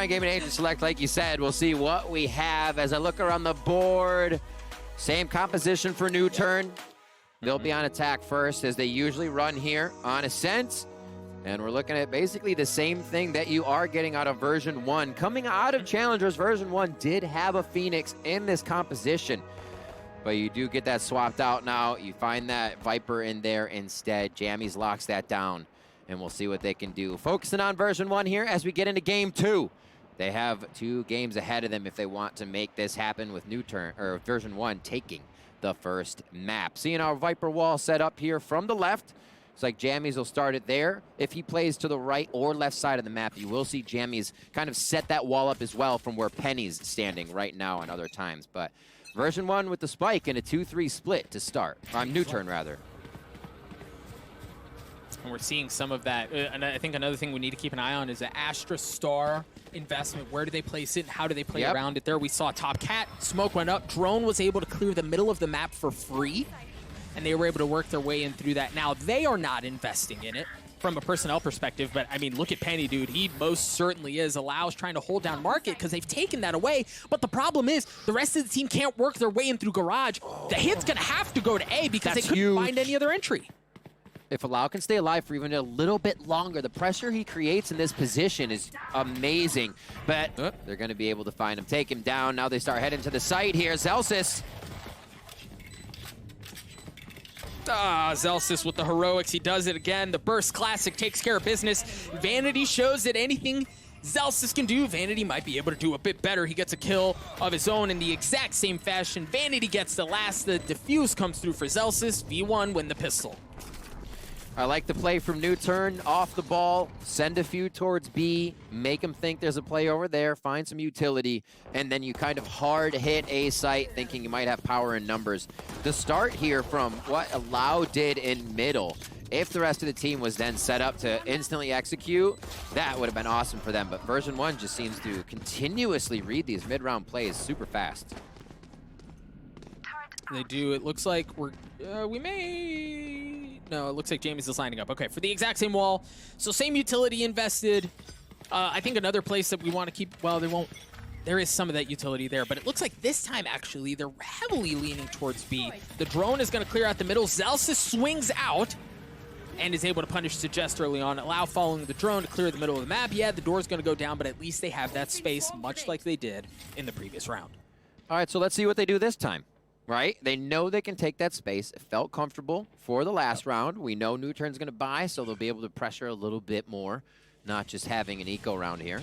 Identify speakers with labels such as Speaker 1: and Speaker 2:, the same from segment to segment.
Speaker 1: Game and Agent Select, like you said, we'll see what we have as I look around the board. Same composition for NUTURN. They'll be on attack first, as they usually run here on Ascent. And we're looking at basically the same thing that you are getting out of Version 1. Coming out of Challengers, Version 1 did have a Phoenix in this composition. But you do get that swapped out now. You find that Viper in there instead. Jammies locks that down, and we'll see what they can do. Focusing on Version 1 here as we get into Game 2. They have 2 games ahead of them if they want to make this happen with NUTURN, or Version 1 taking the first map. Seeing our Viper wall set up here from the left. It's like Jammies will start it there. If he plays to the right or left side of the map, you will see Jammies kind of set that wall up as well from where Penny's standing right now and other times. But Version 1 with the spike and a 2-3 split to start. NUTURN, rather.
Speaker 2: And we're seeing some of that. And I think another thing we need to keep an eye on is the Astra Star investment. Where do they place it and how do they play around it there? We saw Top Cat, smoke went up, Drone was able to clear the middle of the map for free, and they were able to work their way in through that. Now, they are not investing in it from a personnel perspective, but I mean, look at Penny, dude. He most certainly is. Allows trying to hold down Market because they've taken that away, but the problem is the rest of the team can't work their way in through Garage. The hit's gonna have to go to A because they couldn't find any other entry.
Speaker 1: If Allow can stay alive for even a little bit longer, the pressure he creates in this position is amazing. But they're going to be able to find him, take him down. Now they start heading to the site here. Zelsis.
Speaker 2: Zelsis with the heroics. He does it again. The Burst Classic takes care of business. Vanity shows that anything Zelsis can do, Vanity might be able to do a bit better. He gets a kill of his own in the exact same fashion. Vanity gets the last. The defuse comes through for Zelsis. V1 win the pistol.
Speaker 1: I like the play from NUTURN, off the ball, send a few towards B, make them think there's a play over there, find some utility, and then you kind of hard hit A site thinking you might have power in numbers. The start here from what Allow did in middle, if the rest of the team was then set up to instantly execute, that would have been awesome for them. But Version 1 just seems to continuously read these mid-round plays super fast.
Speaker 2: They do. It looks like we may... No, it looks like Jamie's is lining up. Okay, for the exact same wall. So same utility invested. I think another place that we want to keep... Well, they won't... There is some of that utility there, but it looks like this time, actually, they're heavily leaning towards B. The drone is going to clear out the middle. Zelsis swings out and is able to punish Suggest early on. Allow following the drone to clear the middle of the map. Yeah, the door's going to go down, but at least they have that space, much like they did in the previous round.
Speaker 1: All right, so let's see what they do this time. Right? They know they can take that space. It felt comfortable for the last round. We know NUTURN's going to buy, so they'll be able to pressure a little bit more, not just having an eco round here.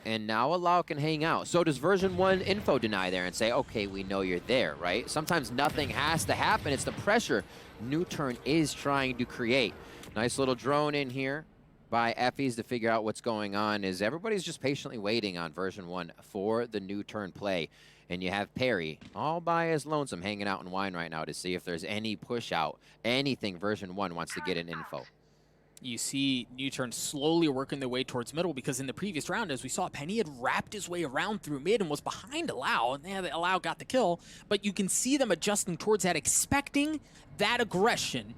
Speaker 1: And now Allow can hang out. So does Version 1 info deny there and say, okay, we know you're there, right? Sometimes nothing has to happen. It's the pressure NUTURN is trying to create. Nice little drone in here by Effies to figure out what's going on, is everybody's just patiently waiting on Version 1 for the NUTURN play. And you have Perry all by his lonesome hanging out in wine right now to see if there's any push out, anything Version 1 wants to get in info.
Speaker 2: You see NUTURN slowly working their way towards middle, because in the previous round, as we saw, Penny had wrapped his way around through mid and was behind Allow. Yeah, Allow got the kill, but you can see them adjusting towards that, expecting that aggression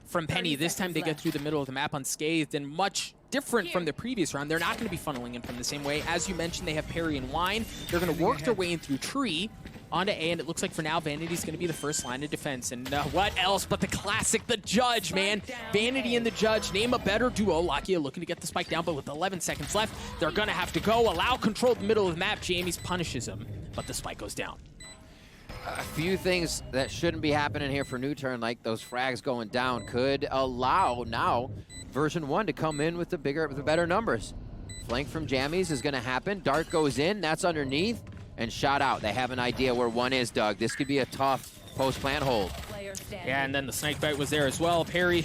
Speaker 2: from Penny. This time they get through the middle of the map unscathed, and much different from the previous round. They're not going to be funneling in from the same way. As you mentioned, they have Perry and Wine. They're going to work their way in through Tree onto A, and it looks like for now Vanity's going to be the first line of defense. And what else but the classic, the Judge, man. Vanity and the Judge, name a better duo. Lakia looking to get the spike down, but with 11 seconds left, they're going to have to go. Allow control the middle of the map. Jamie's punishes him, but the spike goes down.
Speaker 1: A few things that shouldn't be happening here for NUTURN, like those frags going down, could allow now Version 1 to come in with the better numbers. Flank from Jammies is going to happen. Dart goes in, that's underneath, and shot out. They have an idea where one is, Doug. This could be a tough post-plant hold.
Speaker 2: Yeah, and then the snake bite was there as well. Perry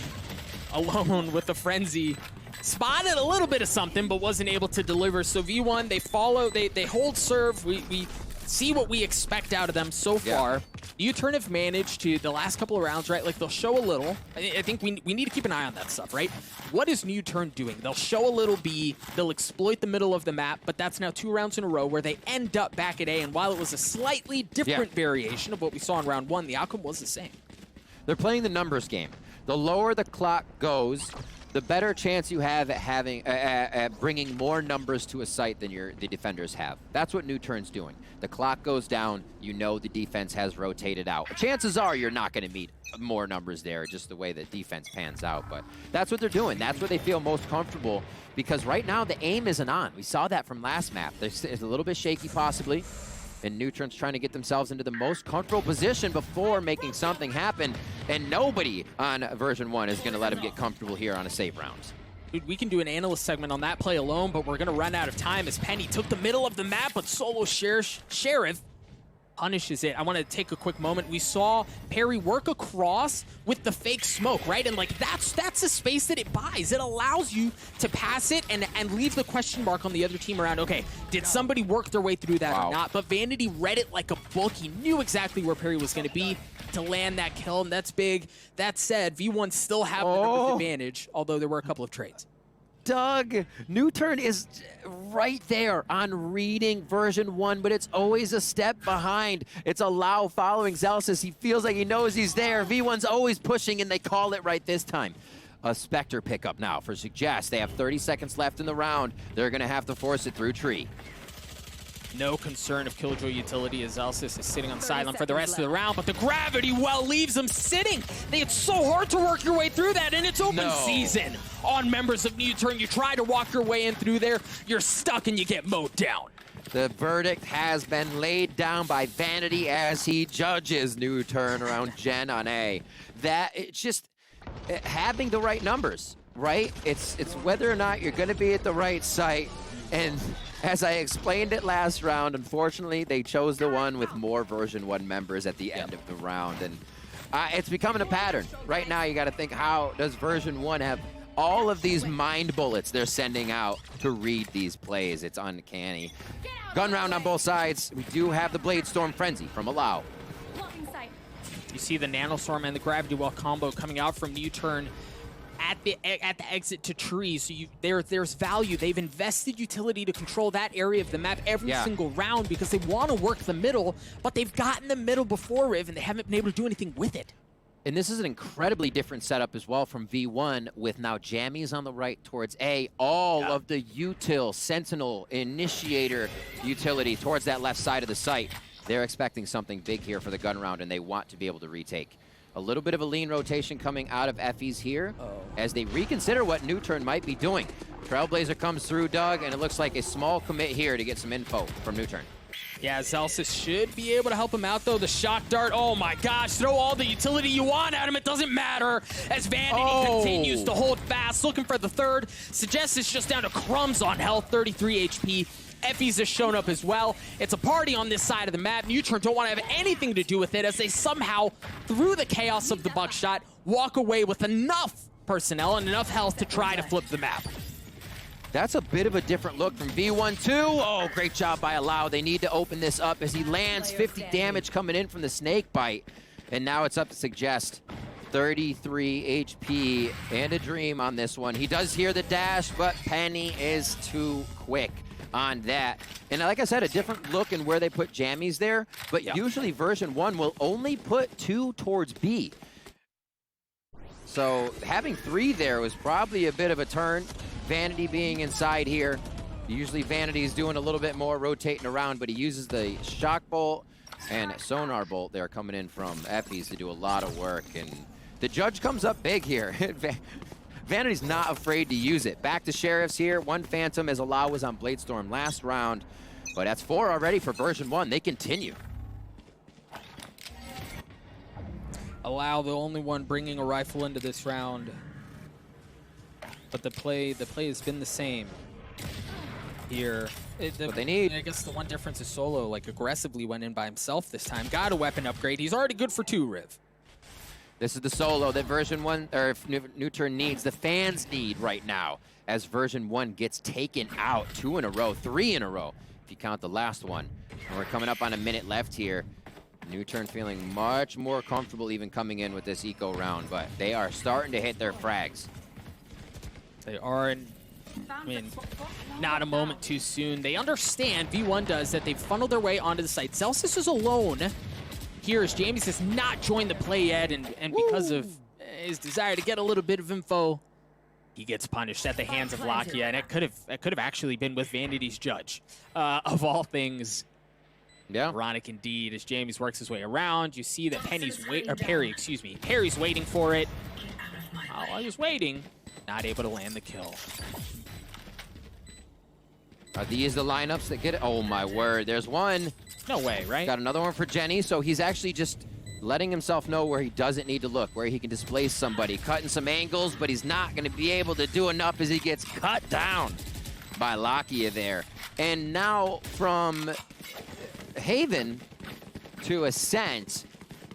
Speaker 2: alone with the frenzy. Spotted a little bit of something, but wasn't able to deliver. So V1, they follow, they hold serve. We see what we expect out of them so far. NUTURN have managed to, the last couple of rounds, right, like they'll show a little. I think we need to keep an eye on that stuff, right? What is NUTURN doing? They'll show a little B, they'll exploit the middle of the map, but that's now 2 rounds in a row where they end up back at A, and while it was a slightly different variation of what we saw in round 1, the outcome was the same.
Speaker 1: They're playing the numbers game. The lower the clock goes, the better chance you have at having at bringing more numbers to a site than the defenders have. That's what NUTURN's doing. The clock goes down, you know the defense has rotated out. Chances are you're not going to meet more numbers there, just the way that defense pans out. But that's what they're doing. That's where they feel most comfortable, because right now the aim isn't on. We saw that from last map. It's a little bit shaky possibly, and NUTURN's trying to get themselves into the most comfortable position before making something happen, and nobody on version 1 is going to let them get comfortable here on a save round.
Speaker 2: Dude, we can do an analyst segment on that play alone, but we're going to run out of time as Penny took the middle of the map, but solo Sheriff punishes it. I want to take a quick moment. We saw Perry work across with the fake smoke, right? And like that's a space that it buys. It allows you to pass it and leave the question mark on the other team around, okay, did somebody work their way through that or not? But Vanity read it like a book. He knew exactly where Perry was going to be to land that kill, and that's big. That said, V1 still have the numbers advantage, although there were a couple of trades.
Speaker 1: Doug, NUTURN is right there on reading version 1, but it's always a step behind. It's Allow following Zelsis. He feels like he knows he's there. V1's always pushing, and they call it right this time. A Spectre pickup now for Suggest. They have 30 seconds left in the round. They're going to have to force it through tree.
Speaker 2: No concern of Killjoy utility as Zelsis is sitting on the sideline for the rest of the round, but the gravity well leaves him sitting. It's so hard to work your way through that, and it's open season on members of NUTURN. You try to walk your way in through there, you're stuck and you get mowed down.
Speaker 1: The verdict has been laid down by Vanity as he judges NUTURN around Gen on A. That, it's just having the right numbers, right? It's whether or not you're going to be at the right site. And as I explained it last round, unfortunately, they chose the one with more version 1 members at the end of the round. And it's becoming a pattern. Right now, you got to think, how does version 1 have all of these mind bullets they're sending out to read these plays? It's uncanny. Gun round on both sides. We do have the Blade Storm Frenzy from Allow.
Speaker 2: You see the Nanostorm and the Gravity Well combo coming out from NUTURN at the exit to trees. So there's value. They've invested utility to control that area of the map every single round because they want to work the middle, but they've gotten the middle before Riv and they haven't been able to do anything with it.
Speaker 1: And this is an incredibly different setup as well from V1, with now Jammies on the right towards A, all of the util, Sentinel, Initiator utility towards that left side of the site. They're expecting something big here for the gun round, and they want to be able to retake. A little bit of a lean rotation coming out of Effie's here as they reconsider what NUTURN might be doing. Trailblazer comes through, Doug, and it looks like a small commit here to get some info from NUTURN.
Speaker 2: Yeah, Zelsis should be able to help him out, though. The shock dart, oh my gosh, throw all the utility you want at him. It doesn't matter as Vanity continues to hold fast, looking for the third. Suggest is just down to crumbs on health, 33 HP. Effie's has shown up as well. It's a party on this side of the map. NUTURN don't want to have anything to do with it as they somehow, through the chaos of the buckshot, walk away with enough personnel and enough health to try to flip the map.
Speaker 1: That's a bit of a different look from V1 too. Oh, great job by Allow. They need to open this up as he lands 50 damage coming in from the snake bite. And now it's up to Suggest. 33 HP and a dream on this one. He does hear the dash, but Penny is too quick on that. And like I said, a different look in where they put Jammies there, but usually version 1 will only put 2 towards B. So having 3 there was probably a bit of a turn. Vanity being inside here. Usually Vanity's doing a little bit more rotating around, but he uses the shock bolt and sonar bolt there coming in from Effie's to do a lot of work. And the judge comes up big here. Vanity's not afraid to use it. Back to Sheriffs here. 1 Phantom as Allow was on Bladestorm last round. But that's 4 already for version 1. They continue.
Speaker 2: Allow, the only one bringing a rifle into this round. But the play has been the same here.
Speaker 1: What they need.
Speaker 2: I guess the one difference is Solo like aggressively went in by himself this time. Got a weapon upgrade. He's already good for 2, Riv.
Speaker 1: This is the solo that version 1, or NUTURN needs, the fans need right now, as version 1 gets taken out 2 in a row, 3 in a row, if you count the last one. And we're coming up on a minute left here. NUTURN feeling much more comfortable even coming in with this eco round, but they are starting to hit their frags.
Speaker 2: They are, I mean, not a moment too soon. They understand, V1 does, that they've funneled their way onto the site. Zelsis is alone here as James has not joined the play yet, and because of his desire to get a little bit of info, He gets punished at the hands of Lakia, and it could have actually been with Vanity's judge, of all things.
Speaker 1: Yeah.
Speaker 2: Ironic indeed. As James works his way around, you see that Perry, Perry's waiting for it. While he was waiting, not able to land the kill.
Speaker 1: Are these the lineups that get it? Oh my word, there's one.
Speaker 2: No way, right?
Speaker 1: Got another one for Jenny, so he's actually just letting himself know where he doesn't need to look, where he can displace somebody, cutting some angles, but he's not going to be able to do enough as he gets cut down by Lakia there. And now from Haven to Ascent,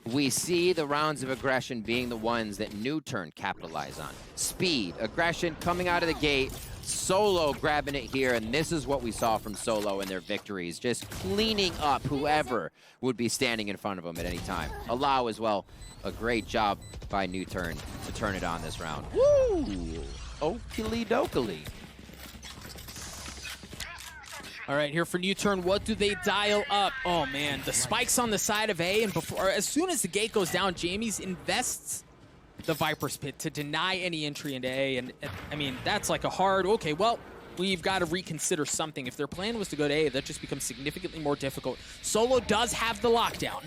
Speaker 1: we see the rounds of aggression being the ones that NUTURN capitalize on. Speed, aggression coming out of the gate, Solo grabbing it here, and this is what we saw from Solo in their victories, just cleaning up whoever would be standing in front of him at any time. Allow as well, a great job by NUTURN to turn it on this round. Woo! Okily dokily.
Speaker 2: All right, here for NUTURN, what do they dial up? Oh man, the spikes on the side of A, and as soon as the gate goes down, Jamie's invests the Viper's Pit to deny any entry into A, and I mean, that's like a hard, okay, well, we've got to reconsider something. If their plan was to go to A, that just becomes significantly more difficult. Solo does have the lockdown,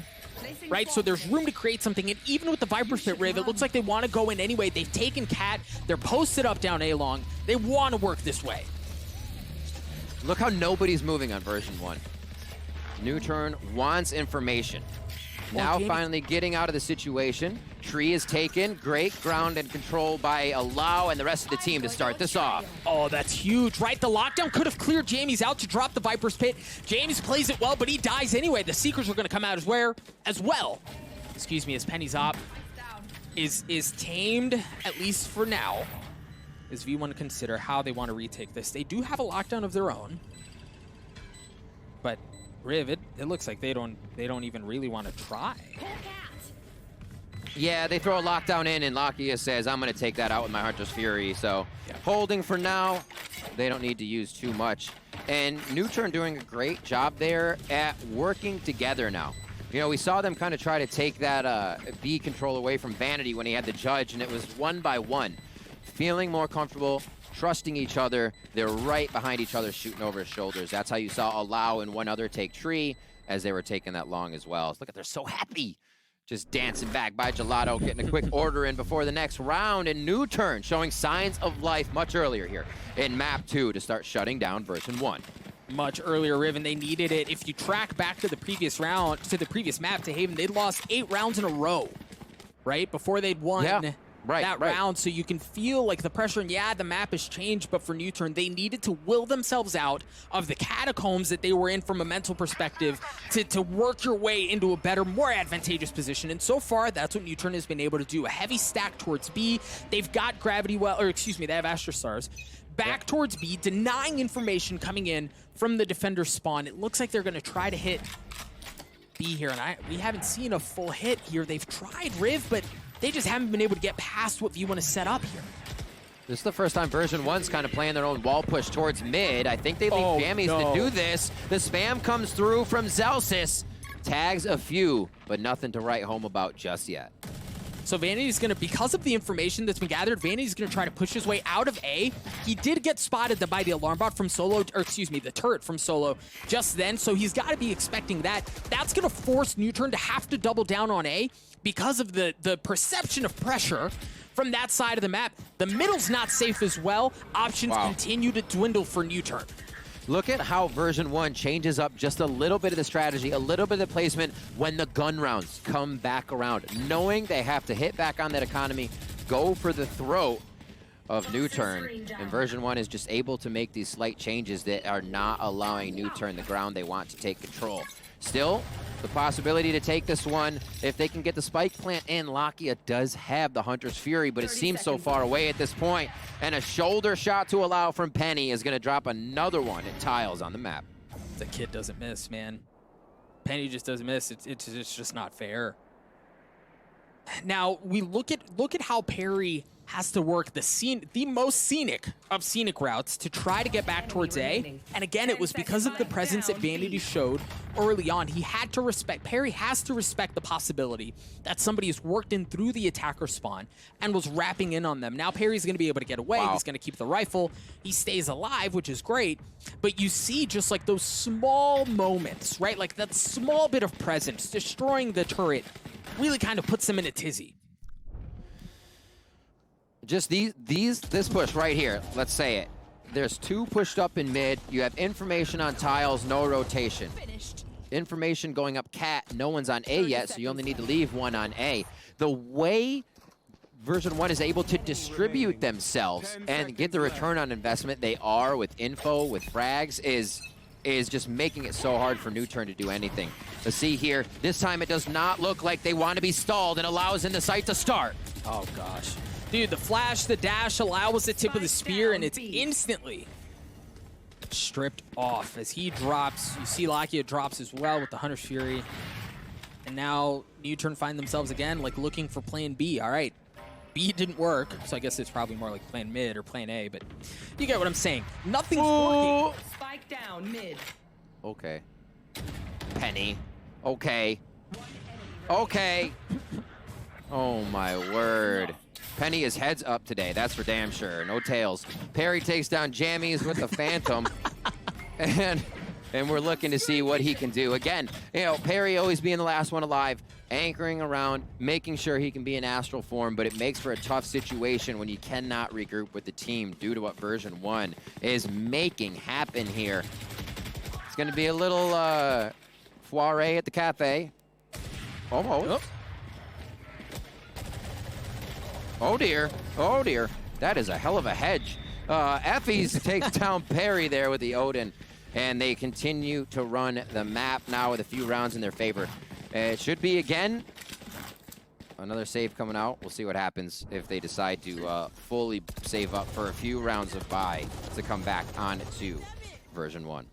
Speaker 2: right? So there's room to create something, and even with the Viper's Pit, Riv, it looks like they want to go in anyway. They've taken Cat, they're posted up down A long. They want to work this way.
Speaker 1: Look how nobody's moving on version 1. NUTURN wants information. Now finally getting out of the situation. Tree is taken. Great ground and control by Allow and the rest of the team to start this off.
Speaker 2: Oh, that's huge, right? The lockdown could have cleared Jamie's out to drop the Viper's Pit. James plays it well, but he dies anyway. The Seekers are going to come out as well. Excuse me, as Penny's op is tamed, at least for now. As V1 consider how they want to retake this. They do have a lockdown of their own. But Riv, it looks like they don't even really want to try.
Speaker 1: Yeah, they throw a lockdown in, and Lakia says, I'm going to take that out with my Hunter's Fury. So holding for now. They don't need to use too much. And NUTURN doing a great job there at working together now. You know, we saw them kind of try to take that B control away from Vanity when he had the judge, and it was one by one. Feeling more comfortable, trusting each other. They're right behind each other, shooting over his shoulders. That's how you saw Allow and one other take Tree as they were taking that long as well. Look at, they're so happy. Just dancing back by Gelato, getting a quick order in before the next round. And NUTURN showing signs of life much earlier here in map 2 to start shutting down version 1.
Speaker 2: Much earlier, Riv, and they needed it. If you track back to the previous round, to the previous map to Haven, they'd lost 8 rounds in a row, right? Before they'd won. Yeah. That round, so you can feel like the pressure, and yeah, the map has changed, but for NUTURN, they needed to will themselves out of the catacombs that they were in from a mental perspective to work your way into a better, more advantageous position, and so far, that's what NUTURN has been able to do. A heavy stack towards B, they've got Gravity Well, or excuse me, they have Astra Stars. Back towards B, denying information coming in from the defender spawn. It looks like they're going to try to hit B here, and we haven't seen a full hit here. They've tried Riv, but they just haven't been able to get past what V1 has set up here.
Speaker 1: This is the first time version 1's kind of playing their own wall push towards mid. I think they leave Jammies to do this. The spam comes through from Zelsis. Tags a few, but nothing to write home about just yet.
Speaker 2: So Vanity's going to, because of the information that's been gathered, Vanity's going to try to push his way out of A. He did get spotted by the alarm bot from Solo, or excuse me, the turret from Solo just then, so he's got to be expecting that. That's going to force NUTURN to have to double down on A because of the perception of pressure from that side of the map. The middle's not safe as well. Options continue to dwindle for NUTURN.
Speaker 1: Look at how version 1 changes up just a little bit of the strategy, a little bit of the placement when the gun rounds come back around. Knowing they have to hit back on that economy, go for the throat of NUTURN. And version 1 is just able to make these slight changes that are not allowing NUTURN the ground they want to take control. Still, the possibility to take this one, if they can get the spike plant in. Lakia does have the Hunter's Fury, but it seems so far away at this point. And a shoulder shot to Allow from Penny is going to drop another one at tiles on the map.
Speaker 2: The kid doesn't miss, man. Penny just doesn't miss. It's just not fair. Now, we look at how Perry has to work the most scenic of scenic routes to try to get back towards A. And again, it was because of the presence that Vanity showed early on. He had to respect, Perry has to respect the possibility that somebody has worked in through the attacker spawn and was wrapping in on them. Now Perry's going to be able to get away. Wow. He's going to keep the rifle. He stays alive, which is great. But you see just like those small moments, right? Like that small bit of presence destroying the turret really kind of puts them in a tizzy.
Speaker 1: Just this push right here, let's say it. There's 2 pushed up in mid. You have information on tiles, no rotation. Information going up cat, no one's on A yet, so you only need to leave 1 on A. The way Version 1 is able to distribute themselves and get the return on investment they are with info, with frags, is just making it so hard for NUTURN to do anything. Let's see here. This time it does not look like they want to be stalled and allows in the site to start.
Speaker 2: Oh, gosh. Dude, the flash, the dash, allows the tip of the spear, and it's instantly stripped off as he drops. You see Lakia drops as well with the Hunter's Fury. And now NUTURN find themselves again, like, looking for plan B. All right, B didn't work, so I guess it's probably more like plan mid or plan A, but you get what I'm saying. Nothing's working.
Speaker 3: Spike down mid.
Speaker 1: Okay. Penny. Okay. Okay. Oh, my word. Penny is heads up today, that's for damn sure. No tails. Perry takes down Jammies with the Phantom. and we're looking to see what he can do. Again, you know, Perry always being the last one alive, anchoring around, making sure he can be in astral form, but it makes for a tough situation when you cannot regroup with the team due to what Version 1 is making happen here. It's going to be a little foire at the cafe. Almost. Oh. Oh dear, oh dear. That is a hell of a hedge. Effie's takes down Perry there with the Odin, and they continue to run the map now with a few rounds in their favor. It should be, again, another save coming out. We'll see what happens if they decide to fully save up for a few rounds of bye to come back on to Version 1.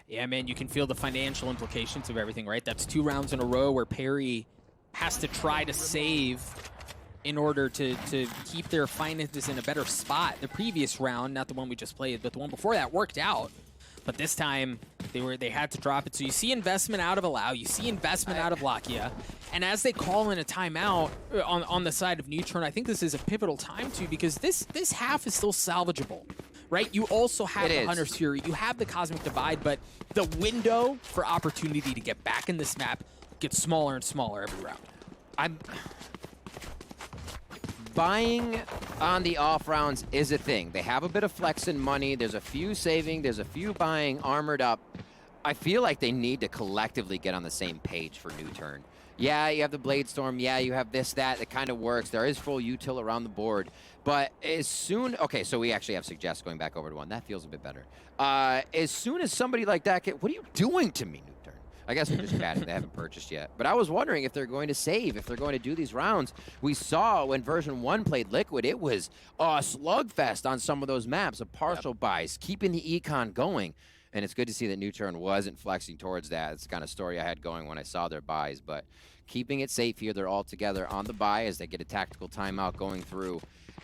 Speaker 2: Yeah, man, you can feel the financial implications of everything, right? That's 2 rounds in a row where Perry has to try to save in order to keep their finances in a better spot. The previous round, not the one we just played, but the one before that worked out. But this time, they had to drop it. So you see investment out of Allow, you see investment out of Lakia, and as they call in a timeout on the side of NUTURN, I think this is a pivotal time too, because this half is still salvageable, right? You also have the Hunter's Fury, you have the Cosmic Divide, but the window for opportunity to get back in this map gets smaller and smaller every round.
Speaker 1: Buying on the off rounds is a thing. They have a bit of flex and money. There's a few saving. There's a few buying armored up. I feel like they need to collectively get on the same page for NUTURN. Yeah, you have the Blade Storm. Yeah, you have this, that. It kind of works. There is full util around the board. But as soon... Okay, so we actually have Suggest going back over to 1. That feels a bit better. As soon as somebody like that... What are you doing to me, NUTURN? I guess we're just chatting. They haven't purchased yet. But I was wondering if they're going to save, if they're going to do these rounds. We saw when Version 1 played Liquid, it was a slugfest on some of those maps of partial buys, keeping the econ going. And it's good to see that NUTURN wasn't flexing towards that. It's the kind of story I had going when I saw their buys. But keeping it safe here, they're all together on the buy as they get a tactical timeout going through.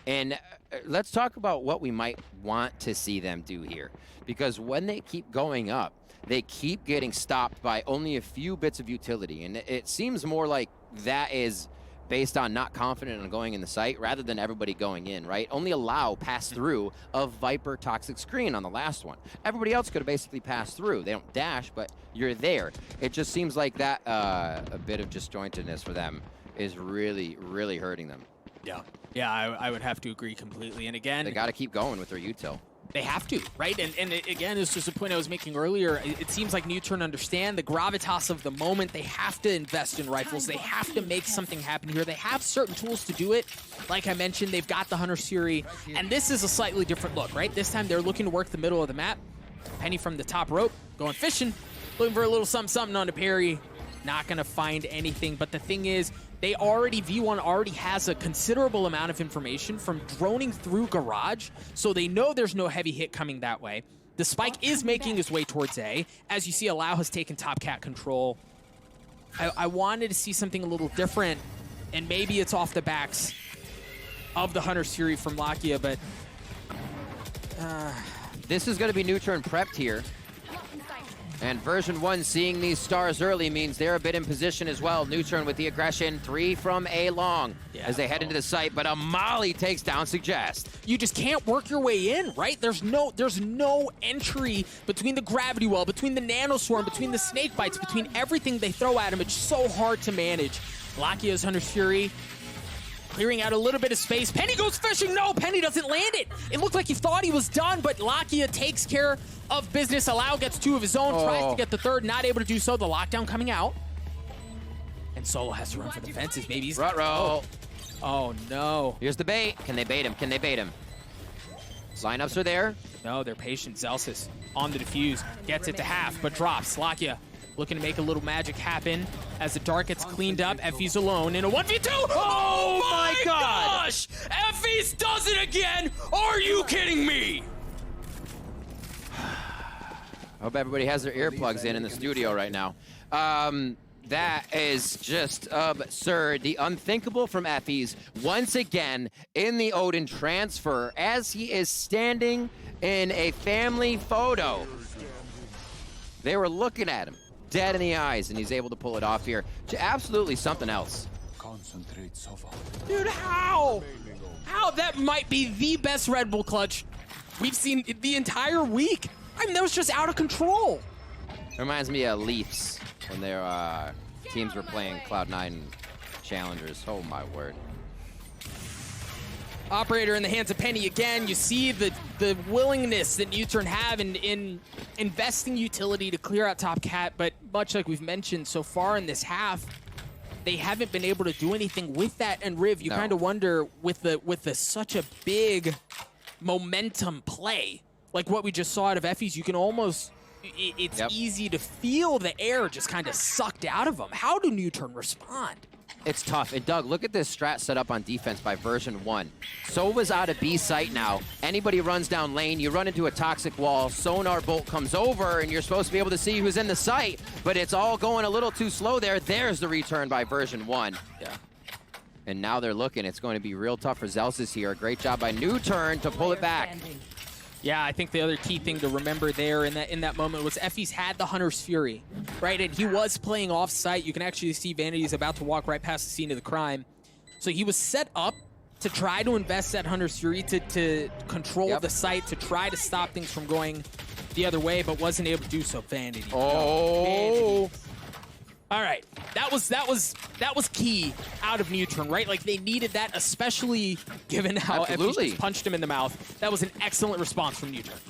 Speaker 1: And let's talk about what we might want to see them do here. Because when they keep going up, they keep getting stopped by only a few bits of utility. And it seems more like that is based on not confident in going in the site rather than everybody going in, right? Only Allow pass through a Viper toxic screen on the last one. Everybody else could have basically passed through. They don't dash, but you're there. It just seems like that a bit of disjointedness for them is really, really hurting them.
Speaker 2: Yeah, I would have to agree completely. And again,
Speaker 1: they got to keep going with their util.
Speaker 2: They have to, right? And again, it's just a point I was making earlier. It seems like NUTURN understand the gravitas of the moment. They have to invest in rifles. They have to make something happen here. They have certain tools to do it. Like I mentioned, they've got the Hunter's Fury, and this is a slightly different look, right? This time they're looking to work the middle of the map. Penny from the top rope, going fishing, looking for a little something on the Perry. Not going to find anything, but the thing is, V1 already has a considerable amount of information from droning through Garage, so they know there's no heavy hit coming that way. The spike is making his way towards A. As you see, Allow has taken top cat control. I wanted to see something a little different, and maybe it's off the backs of the Hunter's Fury from Lakia, but
Speaker 1: This is going to be NUTURN prepped here. And version 1 seeing these stars early means they're a bit in position as well. NUTURN with the aggression, 3 from A long as they head into the site, but a molly takes down Suggest.
Speaker 2: you just can't work your way in, right? There's no entry between the gravity well, between the nanoswarm, between the snake bites, between everything they throw at him. It's so hard to manage. Lakia's Hunter's Fury clearing out a little bit of space. Penny goes fishing. No, Penny doesn't land it. It looked like he thought he was done, but Lakia takes care of business. Allow gets 2 of his own, tries to get the 3rd, not able to do so. The lockdown coming out. And Solo has to run for the fences. Maybe he's... Oh, no.
Speaker 1: Here's the bait. Can they bait him? Can they bait him? Lineups are there.
Speaker 2: No, they're patient. Zelsis on the defuse. Gets it to half, but drops. Lakia looking to make a little magic happen as the dark gets cleaned up. Effie's alone in a 1v2. Oh my gosh! Effie's does it again! Are you kidding me?
Speaker 1: Hope everybody has their earplugs in the studio right now. That is just absurd. The unthinkable from Effie's once again in the Odin transfer as he is standing in a family photo. They were looking at him dead in the eyes, and he's able to pull it off here to absolutely something else.
Speaker 2: Dude, how? How? That might be the best Red Bull clutch we've seen the entire week. I mean, that was just out of control.
Speaker 1: It reminds me of Leafs when their teams were playing Cloud9 Challengers. Oh my word.
Speaker 2: Operator in the hands of Penny again. You see the willingness that NUTURN have in investing utility to clear out top cat, but much like we've mentioned so far in this half, they haven't been able to do anything with that. And Riv, you kind of wonder with the such a big momentum play, like what we just saw out of Effie's, you can almost, it's easy to feel the air just kind of sucked out of them. How do NUTURN respond?
Speaker 1: It's tough. And Doug, look at this strat set up on defense by version 1. Sova's out of B site now. Anybody runs down lane, you run into a toxic wall, sonar bolt comes over, and you're supposed to be able to see who's in the site, but it's all going a little too slow there. There's the return by version 1.
Speaker 2: Yeah.
Speaker 1: And now they're looking. It's going to be real tough for Zelsis here. A great job by NUTURN to pull it back.
Speaker 2: Yeah, I think the other key thing to remember there in that moment was Effie's had the Hunter's Fury, right? And he was playing off-site. You can actually see Vanity's about to walk right past the scene of the crime. So he was set up to try to invest that Hunter's Fury to control the site, to try to stop things from going the other way, but wasn't able to do so. Vanity.
Speaker 1: Oh.
Speaker 2: Vanity. All right, that was key out of NUTURN, right? Like they needed that, especially given how Effie just punched him in the mouth. That was an excellent response from NUTURN.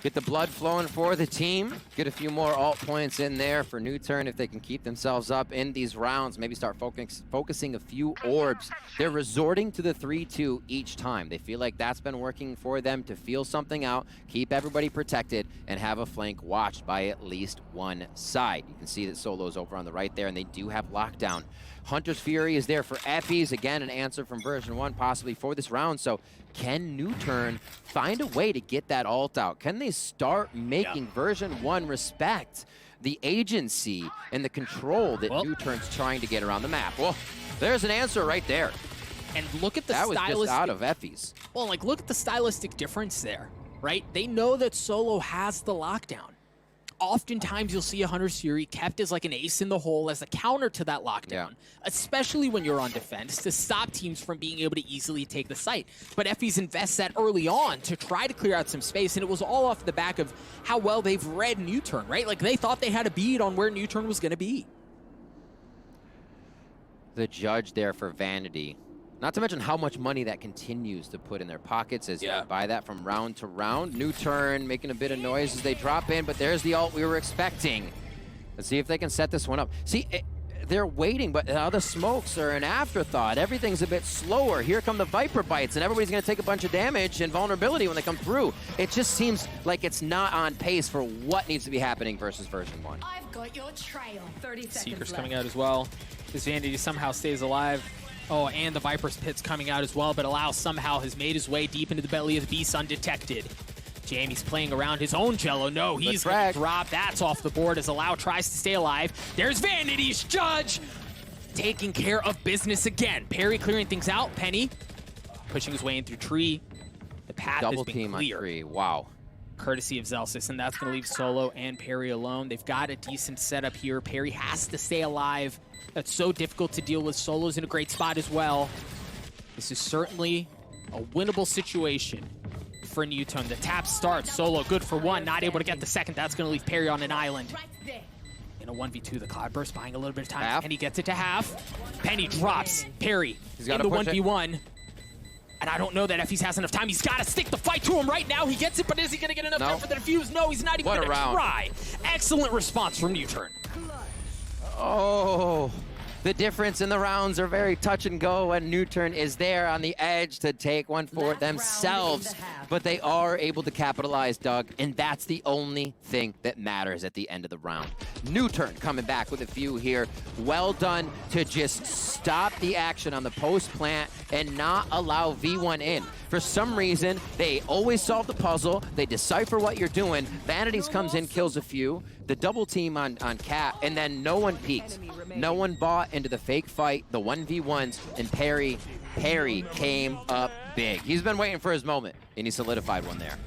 Speaker 1: Get the blood flowing for the team. Get a few more alt points in there for NUTURN if they can keep themselves up in these rounds. Maybe start focusing a few orbs. They're resorting to the 3-2 each time. They feel like that's been working for them to feel something out, keep everybody protected, and have a flank watched by at least one side. You can see that Solo's over on the right there, and they do have lockdown. Hunter's Fury is there for Effie's. Again, an answer from version 1 possibly for this round. So can NUTURN find a way to get that ult out? Can they start making version 1 respect the agency and the control that NUTURN's trying to get around the map? Well, there's an answer right there.
Speaker 2: And look at the
Speaker 1: that
Speaker 2: stylistic...
Speaker 1: was just out of Effie's.
Speaker 2: Well, like, look at the stylistic difference there, right? They know that Solo has the lockdown. Oftentimes, you'll see a Hunter's Fury kept as like an ace in the hole as a counter to that lockdown, especially when you're on defense, to stop teams from being able to easily take the site. But Effie's invests that early on to try to clear out some space, and it was all off the back of how well they've read NUTURN, right? Like, they thought they had a bead on where NUTURN was going to be.
Speaker 1: The judge there for Vanity. Not to mention how much money that continues to put in their pockets as you buy that from round to round. NUTURN making a bit of noise as they drop in, but there's the ult we were expecting. Let's see if they can set this one up. See, they're waiting, but now the smokes are an afterthought. Everything's a bit slower. Here come the Viper bites, and everybody's going to take a bunch of damage and vulnerability when they come through. It just seems like it's not on pace for what needs to be happening versus version 1.
Speaker 3: I've got your trail. 30 seconds
Speaker 2: Seeker's
Speaker 3: left.
Speaker 2: coming out as well. This Vanity somehow stays alive. Oh, and the Viper's Pit's coming out as well, but Allow somehow has made his way deep into the belly of the beast undetected. Jamie's playing around his own Jello. No, he's going to drop. That's off the board as Allow tries to stay alive. There's Vanity's judge. taking care of business again. Perry clearing things out. Penny pushing his way in through tree. The path
Speaker 1: Double
Speaker 2: has been
Speaker 1: team on
Speaker 2: cleared.
Speaker 1: tree. Wow.
Speaker 2: Courtesy of Zelsis, and that's going to leave Solo and Perry alone. They've got a decent setup here. Perry has to stay alive. That's so difficult to deal with. Solo's in a great spot as well. This is certainly a winnable situation for NUTURN. The tap starts. Solo good for one, not able to get the second. That's going to leave Perry on an island.
Speaker 3: Right there.
Speaker 2: In a 1v2, the Cloudburst buying a little bit of time.
Speaker 1: Half.
Speaker 2: Penny gets it to half. Penny drops. Perry
Speaker 1: He's
Speaker 2: in
Speaker 1: gotta
Speaker 2: the
Speaker 1: push it.
Speaker 2: 1v1. And I don't know that Effie's has enough time. He's got to stick the fight to him right now. He gets it, but is he going to get enough time for the defuse? No, he's not even
Speaker 1: What a
Speaker 2: going to
Speaker 1: round.
Speaker 2: try. Excellent response from NUTURN.
Speaker 1: Oh, the difference in the rounds are very touch and go, and NUTURN is there on the edge to take one for
Speaker 3: Last round in
Speaker 1: themselves.
Speaker 3: the half.
Speaker 1: But they are able to capitalize, Doug, and that's the only thing that matters at the end of the round. NUTURN coming back with a few here. Well done to just stop the action on the post plant and not allow V1 in. For some reason, they always solve the puzzle. They decipher what you're doing. Vanities comes in, kills a few. The double team on Cat, and then no one peeked. No one bought into the fake fight, the 1v1s, and Perry came up big. He's been waiting for his moment, and he solidified one there.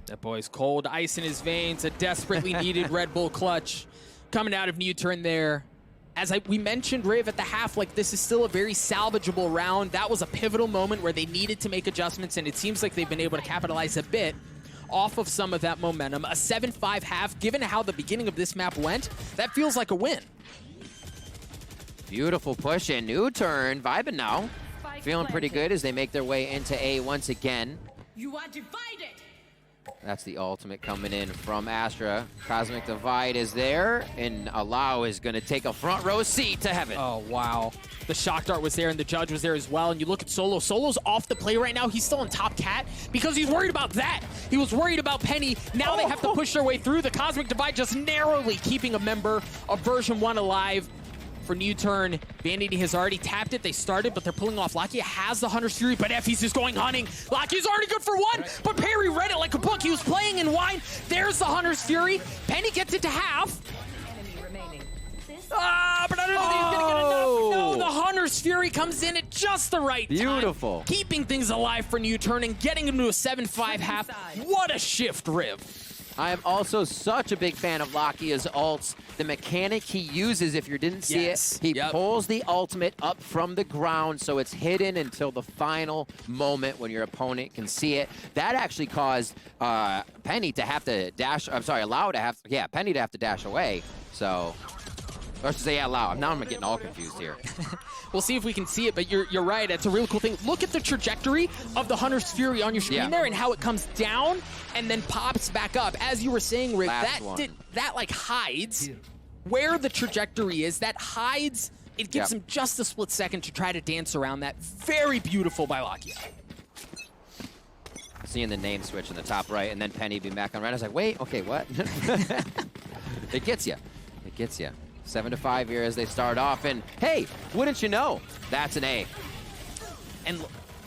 Speaker 2: That boy's cold, ice in his veins, a desperately needed Red Bull clutch coming out of NUTURN there. As we mentioned, Riv, at the half, like, this is still a very salvageable round. That was a pivotal moment where they needed to make adjustments, and it seems like they've been able to capitalize a bit off of some of that momentum. A 7-5 half, given how the beginning of this map went, that feels like a win.
Speaker 1: Beautiful push in. NUTURN vibing now. Feeling pretty good as they make their way into A once again.
Speaker 3: You are divided.
Speaker 1: That's the ultimate coming in from Astra. Cosmic Divide is there, and Allow is going to take a front row seat to heaven.
Speaker 2: Oh, wow. The shock dart was there, and the judge was there as well. And you look at Solo. Solo's off the play right now. He's still on top Cat because he's worried about that. He was worried about Penny. Now they have to push their way through. The Cosmic Divide just narrowly keeping a member of Version 1 alive. For NUTURN, Vanity has already tapped it. They started, but they're pulling off. Lakia has the Hunter's Fury, but Effie's just going hunting. Lakia's already good for one, but Perry read it like a book. He was playing in wine. There's the Hunter's Fury. Penny gets it to half.
Speaker 3: Enemy remaining.
Speaker 2: But I don't know if he's gonna get enough. No, the Hunter's Fury comes in at just the right time.
Speaker 1: Beautiful.
Speaker 2: Keeping things alive for NUTURN and getting him to a 7-5 half. What a shift, Riv.
Speaker 1: I am also such a big fan of Lakia's ults. The mechanic he uses, if you didn't see
Speaker 2: Yes.
Speaker 1: it, he
Speaker 2: Yep.
Speaker 1: pulls the ultimate up from the ground so it's hidden until the final moment when your opponent can see it. That actually caused Penny to have to dash, I'm sorry, Penny to have to dash away. So, or should say, Allow. Now I'm getting all confused here.
Speaker 2: We'll see if we can see it, but you're right. It's a really cool thing. Look at the trajectory of the Hunter's Fury on your screen there and how it comes down and then pops back up. As you were saying, Rick, that like hides where the trajectory is. That hides. It gives him just a split second to try to dance around that. Very beautiful by Lakia.
Speaker 1: Seeing the name switch in the top right and then Penny being back on right. I was like, wait, okay, what? It gets you. It gets you. 7-5 here as they start off, and hey, wouldn't you know, that's an A.
Speaker 2: And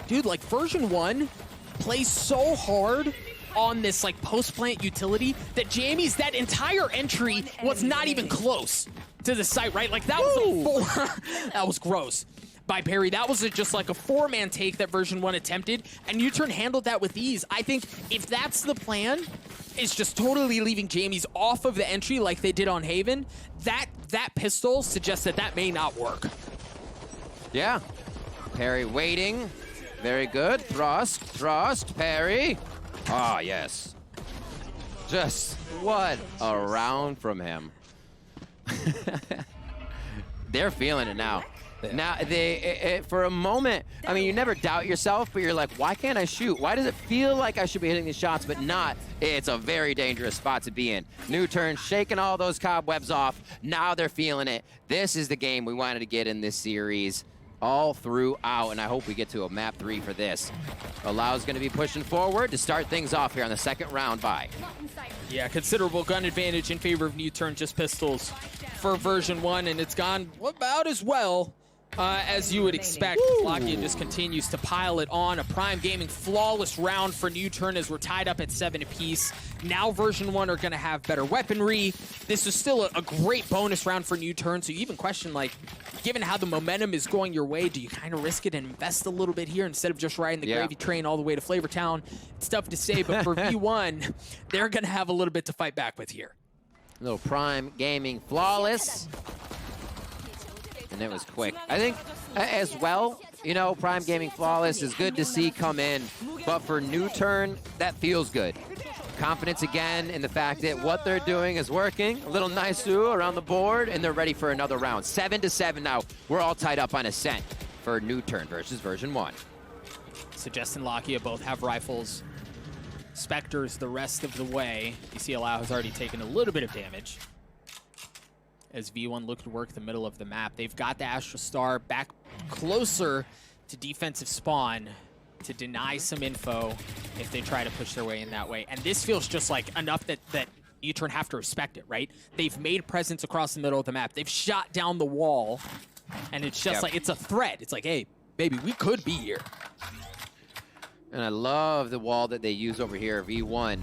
Speaker 2: dude, like Version 1 plays so hard on this like post-plant utility that Jamie's that entire entry was not even close to the site, right? Like that was a four. That was gross by Perry. That was just like a four-man take that Version 1 attempted, and NUTURN handled that with ease. I think if that's the plan, it's just totally leaving Jamie's off of the entry like they did on Haven. That pistol suggests that that may not work.
Speaker 1: Yeah. Perry waiting. Very good. Thrust, Perry. Ah, yes. Just what a round from him. They're feeling it now. Now, for a moment, I mean, you never doubt yourself, but you're like, why can't I shoot? Why does it feel like I should be hitting these shots, but not? It's a very dangerous spot to be in. NUTURN shaking all those cobwebs off. Now they're feeling it. This is the game we wanted to get in this series all throughout, and I hope we get to a map 3 for this. Allow's going to be pushing forward to start things off here on the second round by.
Speaker 2: Yeah, considerable gun advantage in favor of NUTURN, just pistols for Version 1, and it's gone about as well As you would expect, Lakia just continues to pile it on. A Prime Gaming flawless round for NUTURN as we're tied up at 7 apiece. Now Version1 are going to have better weaponry. This is still a great bonus round for NUTURN, so you even question, like, given how the momentum is going your way, do you kind of risk it and invest a little bit here instead of just riding the gravy train all the way to Flavortown? It's tough to say, but for V1, they're going to have a little bit to fight back with here.
Speaker 1: Little Prime Gaming flawless. And it was quick. I think as well, you know, Prime Gaming flawless is good to see come in, but for NUTURN, that feels good. Confidence again in the fact that what they're doing is working. A little nice-oo around the board, and they're ready for another round. 7-7 now. We're all tied up on Ascent for NUTURN versus Version1.
Speaker 2: So Justin and Lakia both have rifles. Spectres the rest of the way. You see Allow has already taken a little bit of damage as V1 look to work the middle of the map. They've got the Astral Star back closer to defensive spawn to deny some info if they try to push their way in that way. And this feels just like enough that NUTURN have to respect it, right? They've made presence across the middle of the map. They've shot down the wall, and it's just like, it's a threat. It's like, hey, baby, we could be here.
Speaker 1: And I love the wall that they use over here, V1.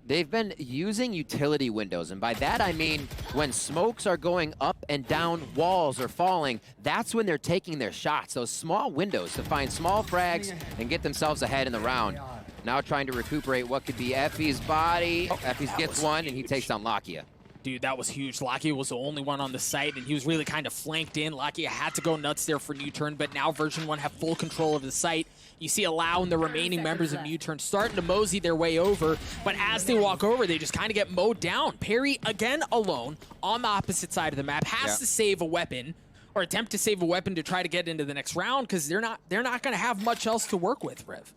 Speaker 1: They've been using utility windows, and by that I mean when smokes are going up and down, walls are falling, that's when they're taking their shots. Those small windows to find small frags and get themselves ahead in the round. Now trying to recuperate what could be Effie's body. Effie's gets one, and he takes down Lakia.
Speaker 2: Dude, that was huge. Lakia was the only one on the site, and he was really kind of flanked in. Lakia had to go nuts there for NUTURN, but now Version1 have full control of the site. You see Allow and the remaining members of NUTURN starting to mosey their way over, but as they walk over, they just kind of get mowed down. Perry, again alone, on the opposite side of the map, has to save a weapon, or attempt to save a weapon to try to get into the next round, because they're not going to have much else to work with, Rev.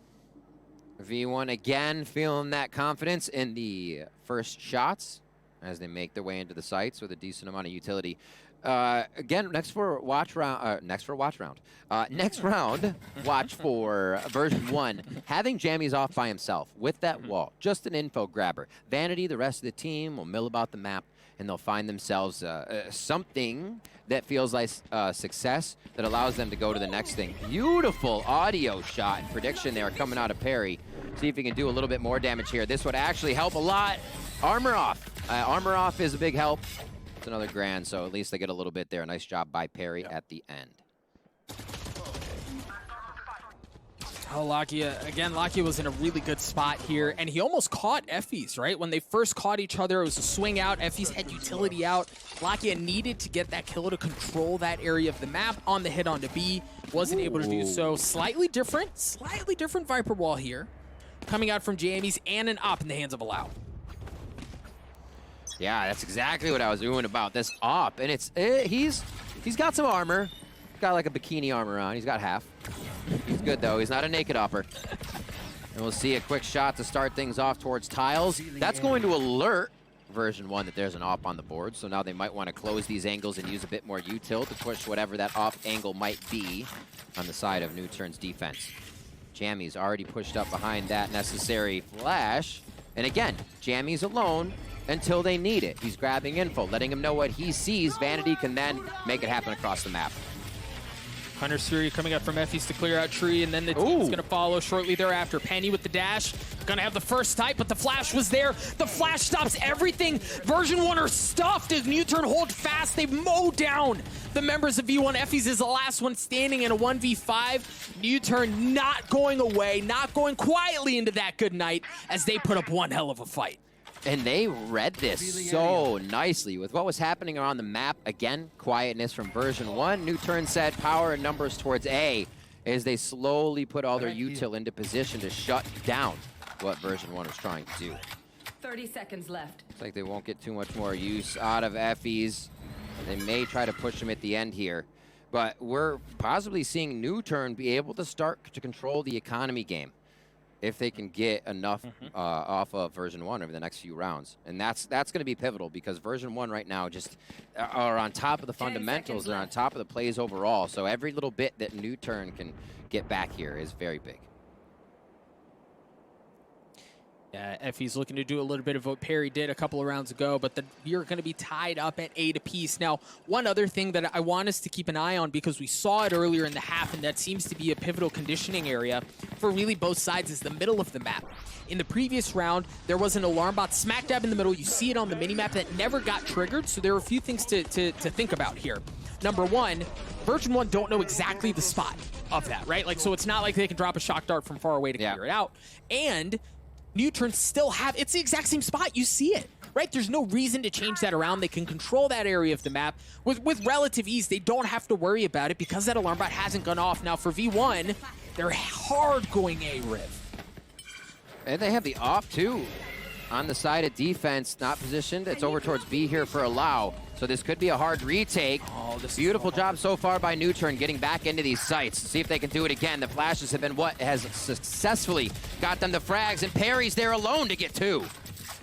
Speaker 1: V1 again feeling that confidence in the first shots as they make their way into the sites with a decent amount of utility. Again, next round, watch for Version1 having Jammies off by himself with that wall, just an info grabber. Vanity, the rest of the team will mill about the map, and they'll find themselves something that feels like success that allows them to go to the next thing. Beautiful audio shot and prediction there coming out of Perry. See if he can do a little bit more damage here. This would actually help a lot. Armor off. Armor off is a big help. It's another grand, so at least they get a little bit there. Nice job by Perry at the end.
Speaker 2: Oh, Lakia was in a really good spot here, and he almost caught Effie's, right? When they first caught each other, it was a swing out. Effie's had utility out. Lakia needed to get that kill to control that area of the map on the hit onto B. Wasn't able to do so. Slightly different Viper wall here. Coming out from Jammies and an op in the hands of Allow.
Speaker 1: Yeah, that's exactly what I was doing about this op, and it's he's got some armor. Got like a bikini armor on. He's got half. He's good though. He's not a naked opper. And we'll see a quick shot to start things off towards tiles. That's going to alert Version1 that there's an op on the board, so now they might want to close these angles and use a bit more util to push whatever that op angle might be on the side of NUTURN's defense. Jammies already pushed up behind that necessary flash. And again, Jammies alone until they need it. He's grabbing info, letting him know what he sees. Vanity can then make it happen across the map.
Speaker 2: Hunter's Fury coming up from Effie's to clear out Tree, and then the team's going to follow shortly thereafter. Penny with the dash, going to have the first type, but the flash was there. The flash stops everything. Version1 are stuffed as NUTURN hold fast. They've mowed down the members of V1. Effie's is the last one standing in a 1v5. NUTURN not going away, not going quietly into that good night as they put up one hell of a fight.
Speaker 1: And they read this so nicely with what was happening around the map. Again, quietness from Version1. NUTURN said power and numbers towards A as they slowly put all their util into position to shut down what Version1 was trying to do.
Speaker 3: 30 seconds left.
Speaker 1: Looks like they won't get too much more use out of Effie's. They may try to push him at the end here. But we're possibly seeing NUTURN be able to start to control the economy game if they can get enough off of Version1 over the next few rounds. And that's going to be pivotal because Version1 right now just are on top of the fundamentals. They're on top of the plays overall. So every little bit that NUTURN can get back here is very big.
Speaker 2: Yeah, Effie's looking to do a little bit of what Perry did a couple of rounds ago, but you're going to be tied up at 8 apiece. Now, one other thing that I want us to keep an eye on, because we saw it earlier in the half, and that seems to be a pivotal conditioning area for really both sides, is the middle of the map. In the previous round, there was an alarm bot smack dab in the middle. You see it on the minimap that never got triggered, so there are a few things to think about here. Number one, Version1 don't know exactly the spot of that, right? Like, so it's not like they can drop a shock dart from far away to clear it out. And NUTURN still have, it's the exact same spot. You see it, right? There's no reason to change that around. They can control that area of the map with relative ease. They don't have to worry about it because that alarm bot hasn't gone off. Now for V1, they're hard going A-Riv.
Speaker 1: And they have the off too. On the side of defense, not positioned. It's over towards B here for Allow. So this could be a hard retake.
Speaker 2: Oh, this
Speaker 1: beautiful job so far by NUTURN getting back into these sites. See if they can do it again. The flashes have been what has successfully got them the frags, and Perry's there alone to get 2.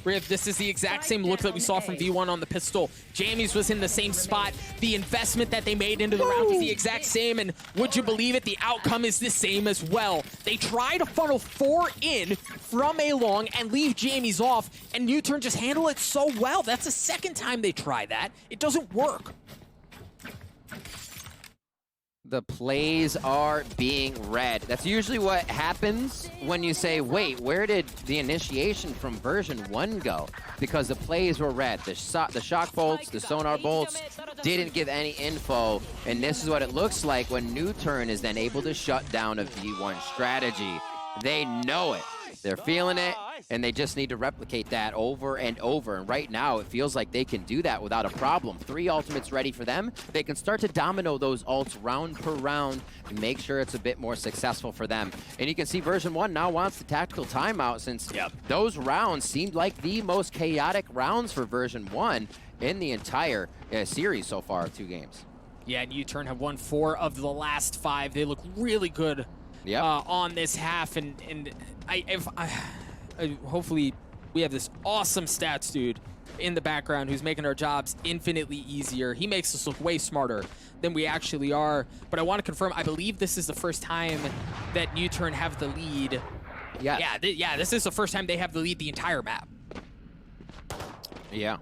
Speaker 2: Riv, this is the exact same look that we saw from V1 on the pistol. Jammies was in the same spot. The investment that they made into the round is the exact same, and would you believe it, the outcome is the same as well. They try to funnel 4 in from A long and leave Jammies off, and NUTURN just handle it so well. That's the second time they try that. It doesn't work.
Speaker 1: The plays are being read. That's usually what happens when you say, wait, where did the initiation from Version1 go? Because the plays were read. The shock bolts, the sonar bolts didn't give any info, and this is what it looks like when NUTURN is then able to shut down a V1 strategy. They know it. They're feeling it, and they just need to replicate that over and over. And right now, it feels like they can do that without a problem. 3 ultimates ready for them. They can start to domino those ults round per round and make sure it's a bit more successful for them. And you can see Version1 now wants the tactical timeout, since those rounds seemed like the most chaotic rounds for Version1 in the entire series so far of 2 games.
Speaker 2: Yeah, and NUTURN have won 4 of the last 5. They look really good on this half, and hopefully we have this awesome stats dude in the background who's making our jobs infinitely easier. He makes us look way smarter than we actually are. But I want to confirm, I believe this is the first time that NUTURN have the lead. Yeah, this is the first time they have the lead the entire map.
Speaker 1: Yeah.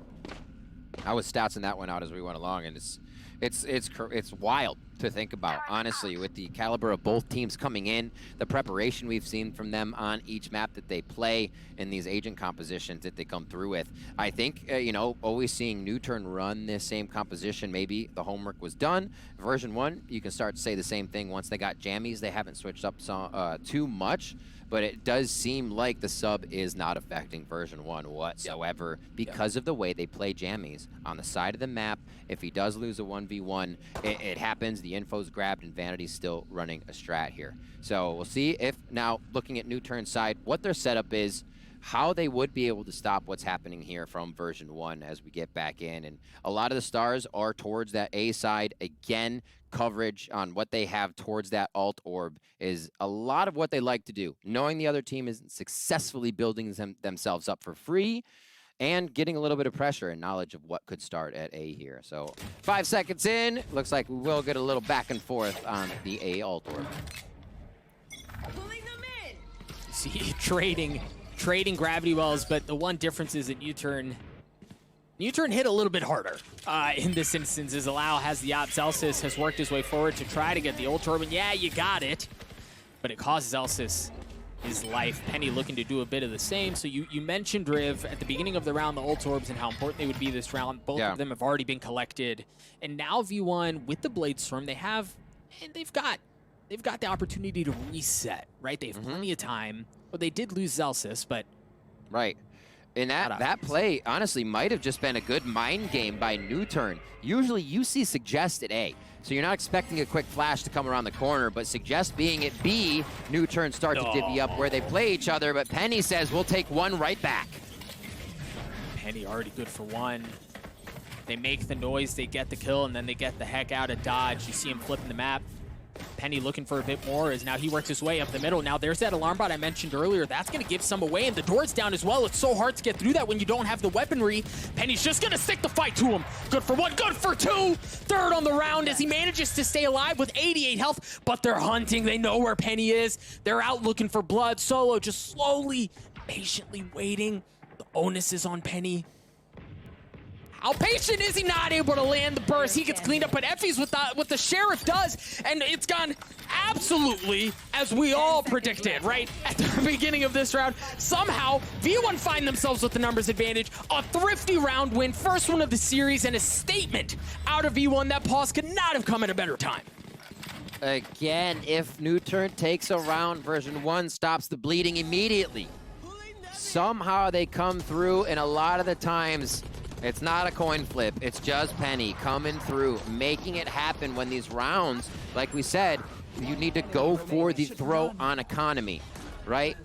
Speaker 1: I was statsing that one out as we went along, and it's wild to think about, honestly, with the caliber of both teams coming in, the preparation we've seen from them on each map that they play, and these agent compositions that they come through with. I think, you know, always seeing NUTURN run this same composition, maybe the homework was done. Version1, you can start to say the same thing once they got Jammies. They haven't switched up too much, but it does seem like the sub is not affecting Version1 whatsoever because of the way they play Jammies. On the side of the map, if he does lose a 1v1, it happens, the info's grabbed, and Vanity's still running a strat here. So we'll see if, now looking at NUTURN's side, what their setup is, how they would be able to stop what's happening here from Version1 as we get back in. And a lot of the stars are towards that A side. Again, coverage on what they have towards that alt orb is a lot of what they like to do. Knowing the other team isn't successfully building themselves up for free, and getting a little bit of pressure and knowledge of what could start at A here. So 5 seconds in, looks like we will get a little back and forth on the A alt orb.
Speaker 3: Pulling them in.
Speaker 2: See, trading gravity wells, but the one difference is that NUTURN hit a little bit harder in this instance, as Allow has the op. Zelsis has worked his way forward to try to get the ult orb, and yeah, you got it, but it costs Zelsis his life. Penny looking to do a bit of the same. So you mentioned, Riv, at the beginning of the round, the ult orbs and how important they would be this round. Both of them have already been collected, and now V1 with the Blade Storm, they've got the opportunity to reset, right? They have plenty of time. Well, they did lose Zelsis, but
Speaker 1: right. And that play, honestly, might have just been a good mind game by NUTURN. Usually you see Suggest at A, so you're not expecting a quick flash to come around the corner, but Suggest being at B, NUTURN start to divvy up where they play each other, but Penny says, we'll take one right back.
Speaker 2: Penny already good for one. They make the noise, they get the kill, and then they get the heck out of dodge. You see him flipping the map. Penny looking for a bit more as now he works his way up the middle. Now there's that alarm bot I mentioned earlier. That's going to give some away, and the door's down as well. It's so hard to get through that when you don't have the weaponry. Penny's just going to stick the fight to him. Good for one, good for two. Third on the round as he manages to stay alive with 88 health, but they're hunting. They know where Penny is. They're out looking for blood. Solo just slowly patiently waiting. The onus is on Penny. How patient is he? Not able to land the burst. He gets cleaned up, but Effie's with what the Sheriff does, and it's gone absolutely as we all predicted, right? At the beginning of this round, somehow, V1 find themselves with the numbers advantage. A thrifty round win, first one of the series, and a statement out of V1. That pause could not have come at a better time.
Speaker 1: Again, if NUTURN takes a round, Version1 stops the bleeding immediately. Somehow they come through, and a lot of the times, it's not a coin flip. It's just Penny coming through, making it happen when these rounds, like we said, you need to go for the throw on economy, right?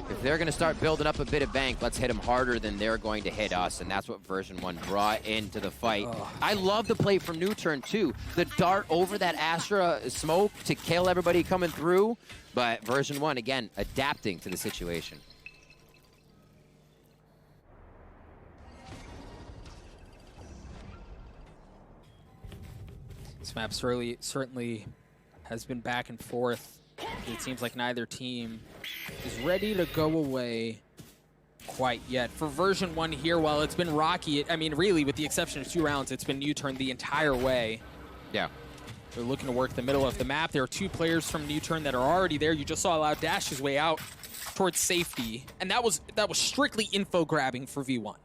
Speaker 1: If they're going to start building up a bit of bank, let's hit them harder than they're going to hit us, and that's what Version1 brought into the fight. I love the play from NUTURN, too. The dart over that Astra smoke to kill everybody coming through, but Version1, again, adapting to the situation.
Speaker 2: This map certainly has been back and forth. It seems like neither team is ready to go away quite yet. For Version1 here, while it's been rocky, I mean, really, with the exception of 2 rounds, it's been NUTURN the entire way.
Speaker 1: Yeah.
Speaker 2: They're looking to work the middle of the map. There are 2 players from NUTURN that are already there. You just saw Loud dash his way out towards safety, and that was strictly info grabbing for V1.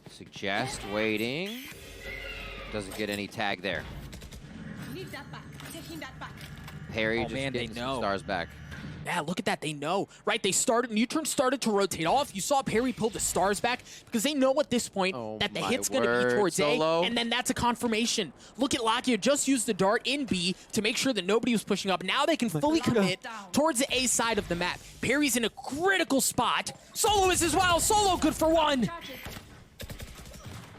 Speaker 1: Suggest waiting. Doesn't get any tag there.
Speaker 3: Need that back. Taking that back.
Speaker 1: Perry
Speaker 2: Oh,
Speaker 1: just
Speaker 2: man, they
Speaker 1: getting some
Speaker 2: know.
Speaker 1: stars back.
Speaker 2: Yeah, look at that. They know, right? NUTURN started to rotate off. You saw Perry pull the stars back because they know at this point that the hit's going to be towards
Speaker 1: Solo.
Speaker 2: A, and then that's a confirmation. Look at Lakia just used the dart in B to make sure that nobody was pushing up. Now they can fully commit towards the A side of the map. Perry's in a critical spot. Solo is as well. Solo good for 1.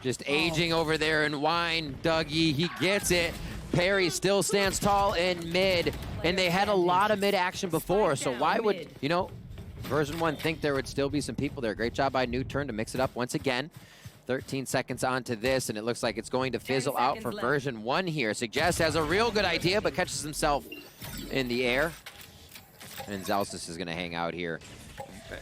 Speaker 1: Just aging over there in wine, Dougie, he gets it. Perry still stands tall in mid, and they had a lot of mid action before, so why would, you know, Version1 think there would still be some people there. Great job by NUTURN to mix it up once again. 13 seconds onto this, and it looks like it's going to fizzle out for Version1 here. Suggest has a real good idea, but catches himself in the air. And Zelstis is gonna hang out here.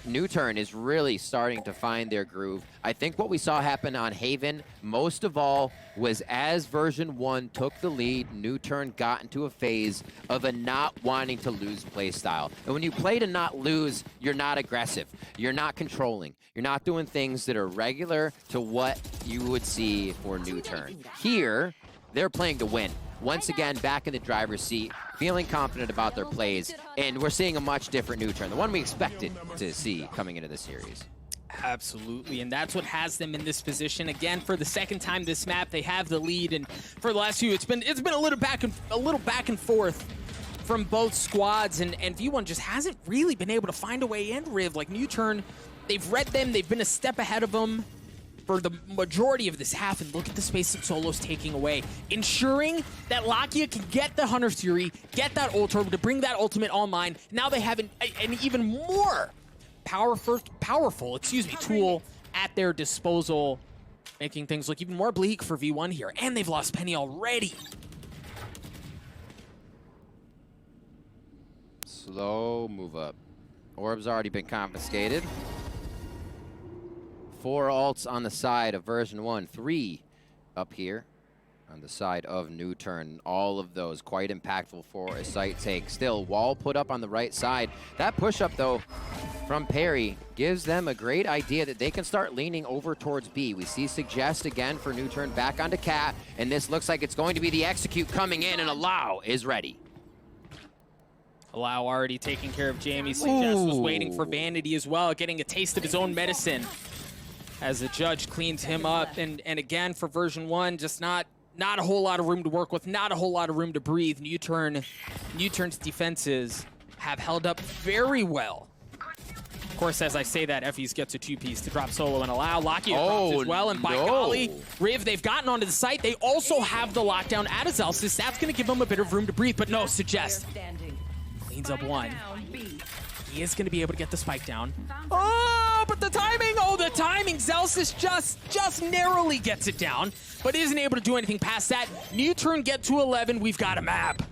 Speaker 1: NUTURN is really starting to find their groove. I think what we saw happen on Haven, most of all, was as Version1 took the lead, NUTURN got into a phase of a not wanting to lose play style. And when you play to not lose, you're not aggressive. You're not controlling. You're not doing things that are regular to what you would see for NUTURN. Here, they're playing to win. Once again, back in the driver's seat, feeling confident about their plays, and we're seeing a much different NUTURN, the one we expected to see coming into the series.
Speaker 2: Absolutely, and that's what has them in this position. Again, for the second time this map, they have the lead, and for the last few, it's been a little back and forth from both squads, and V1 just hasn't really been able to find a way in. Riv, like NUTURN, they've read them, they've been a step ahead of them for the majority of this half, and look at the space that Solo's taking away, ensuring that Lakia can get the Hunter's Fury, get that ult orb to bring that ultimate online. Now they have an even more powerful tool at their disposal, making things look even more bleak for V1 here. And they've lost Penny already.
Speaker 1: Slow move up. Orb's already been confiscated. 4 ults on the side of Version1, 3 up here on the side of NUTURN. All of those quite impactful for a site take. Still, wall put up on the right side. That push-up, though, from Perry gives them a great idea that they can start leaning over towards B. We see Suggest again for NUTURN back onto Cat, and this looks like it's going to be the execute coming in, and Allow is ready.
Speaker 2: Allow already taking care of Jamie. Suggest was waiting for Vanity as well, getting a taste of his own medicine as the judge cleans him up. And again, for Version1, just not a whole lot of room to work with, not a whole lot of room to breathe. NUTURN's defenses have held up very well. Of course, as I say that, Effie's gets a 2-piece to drop Solo and Allow. Lakia drops as well, and by golly, Riv, they've gotten onto the site. They also have the lockdown at Zelstis. That's going to give them a bit of room to breathe, but no, Suggest cleans up 1. He is going to be able to get the spike down. Oh, but the timing! Oh, the timing! Zelstis just narrowly gets it down, but isn't able to do anything past that. NUTURN get to 11. We've got a map.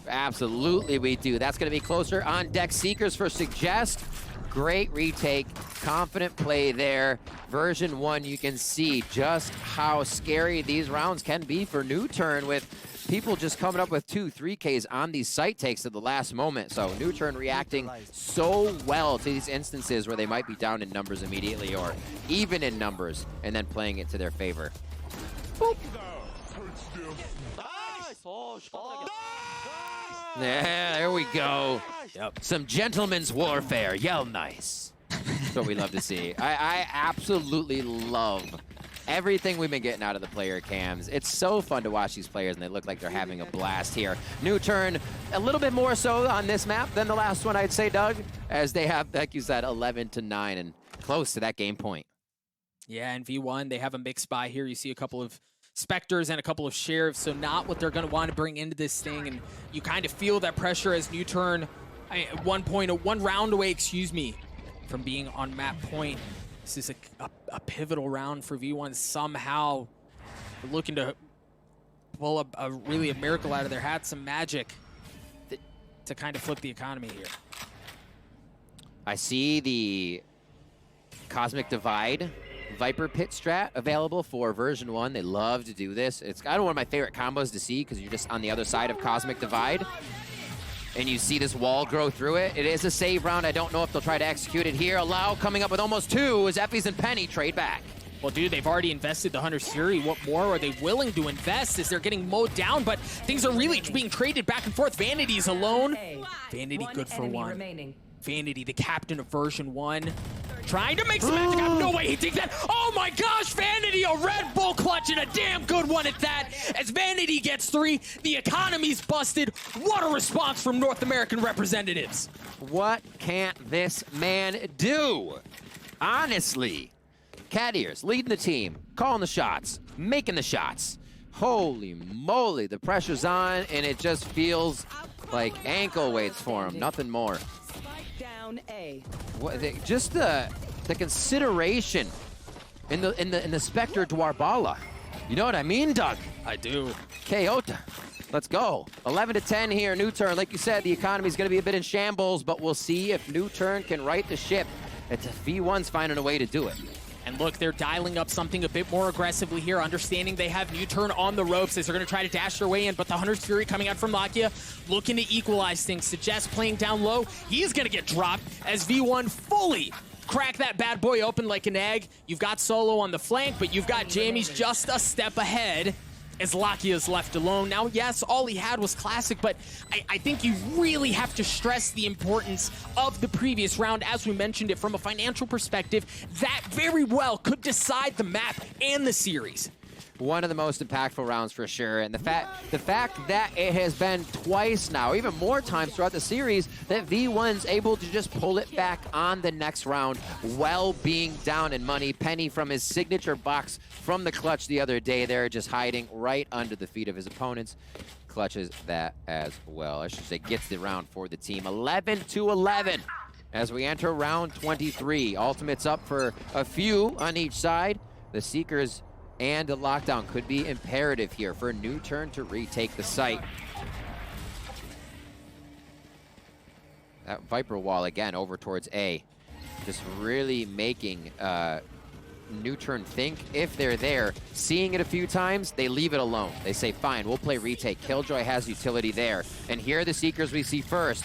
Speaker 1: Absolutely we do. That's going to be closer on deck. Seekers for Suggest. Great retake. Confident play there. Version 1, you can see just how scary these rounds can be for NUTURN with people just coming up with 2-3Ks on these site takes at the last moment. So NUTURN reacting so well to these instances where they might be down in numbers immediately or even in numbers and then playing it to their favor. Boop. Yeah, there we go.
Speaker 2: Yep.
Speaker 1: Some gentleman's warfare. Yell nice. That's what we love to see. I absolutely love everything we've been getting out of the player cams. It's so fun to watch these players, and they look like they're having a blast here. NUTURN, a little bit more so on this map than the last one, I'd say, Doug, as they have, like you said, 11-9 and close to that game point.
Speaker 2: Yeah, and V1, they have a mixed buy here. You see a couple of Spectres and a couple of Sheriffs, so not what they're going to want to bring into this thing, and you kind of feel that pressure as NUTURN, one round away, from being on map point. This is a pivotal round for V1. Somehow looking to pull really a miracle out of their hat, some magic to kind of flip the economy here.
Speaker 1: I see the Cosmic Divide Viper Pit strat available for Version 1. They love to do this. It's kind of one of my favorite combos to see because you're just on the other side of Cosmic Divide and you see this wall grow through it. It is a save round. I don't know if they'll try to execute it here. Allow coming up with almost 2 as Effies and Penny trade back.
Speaker 2: Well, dude, they've already invested the Hunter's Fury. What more are they willing to invest as they're getting mowed down? But things are really being traded back and forth. Vanity's alone. Vanity good for 1. Vanity, the captain of Version 1. Trying to make some magic. No way he takes that. Oh my gosh, Vanity, a Red Bull clutch and a damn good one at that. As Vanity gets 3, the economy's busted. What a response from North American representatives.
Speaker 1: What can't this man do? Honestly, Cat Ears leading the team, calling the shots, making the shots. Holy moly, the pressure's on and it just feels like ankle weights for him, nothing more. What, just the consideration in the Spectre Dwarbala. You know what I mean, Doug?
Speaker 2: I do.
Speaker 1: Kayota, let's go. 11-10 here, NUTURN. Like you said, the economy's going to be a bit in shambles, but we'll see if NUTURN can right the ship. It's V1's finding a way to do it.
Speaker 2: And look, they're dialing up something a bit more aggressively here, understanding they have NUTURN on the ropes as they're going to try to dash their way in, but the Hunter's Fury coming out from Lakia, looking to equalize things. Suggest playing down low. He's going to get dropped as V1 fully crack that bad boy open like an egg. You've got Solo on the flank, but you've got Jamie's just a step ahead as Lakia's left alone. Now, yes, all he had was classic, but I think you really have to stress the importance of the previous round. As we mentioned it, from a financial perspective, that very well could decide the map and the series.
Speaker 1: One of the most impactful rounds for sure, and the fact that it has been twice now, even more times throughout the series, that V1's able to just pull it back on the next round while being down in money. Penny from his signature box from the clutch the other day there, just hiding right under the feet of his opponents. Clutches that as well. I should say gets the round for the team. 11-11 as we enter round 23. Ultimates up for a few on each side. The Seekers and a lockdown could be imperative here for NUTURN to retake the site. That Viper wall again over towards A. Just really making NUTURN think if they're there. Seeing it a few times, they leave it alone. They say, fine, we'll play retake. Killjoy has utility there. And here are the Seekers we see first.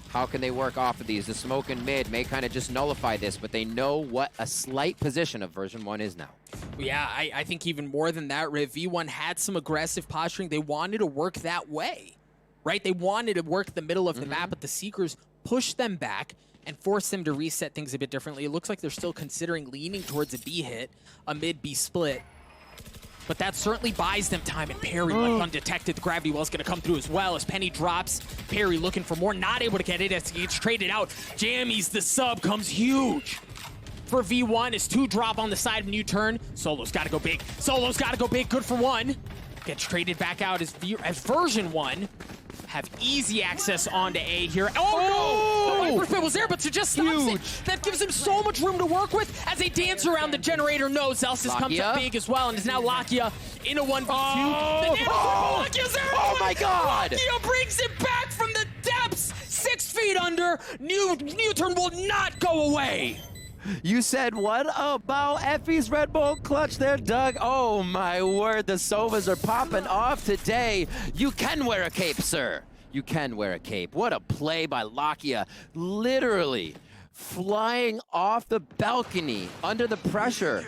Speaker 1: How can they work off of these? The smoke in mid may kind of just nullify this, but they know what a slight position of Version 1 is now.
Speaker 2: Yeah, I think even more than that, Riv, V1 had some aggressive posturing. They wanted to work that way, right? They wanted to work the middle of the map, but the Seekers pushed them back and forced them to reset things a bit differently. It looks like they're still considering leaning towards a B hit, a mid-B split. But that certainly buys them time, and Perry left undetected. The gravity well's going to come through as well as Penny drops. Perry looking for more, not able to get it as he gets traded out. Jammies, the sub, comes huge for V1 as 2 drop on the side of NUTURN. Solo's got to go big. Solo's got to go big, good for 1. Gets traded back out as Version1 have easy access onto A here. Oh, no! The Viper Fit was there, but to just stops it. That gives him so much room to work with as they dance around the generator node. Celsius comes up big as well and is now Lakia in a 1v2. The Lakia's there!
Speaker 1: Oh my god!
Speaker 2: Lakia brings it back from the depths! 6 feet under. NUTURN will not go away.
Speaker 1: You said what about Effie's Red Bull clutch there, Doug? Oh my word, the Sovas are popping off today. You can wear a cape, sir. You can wear a cape. What a play by Lakia. Literally flying off the balcony under the pressure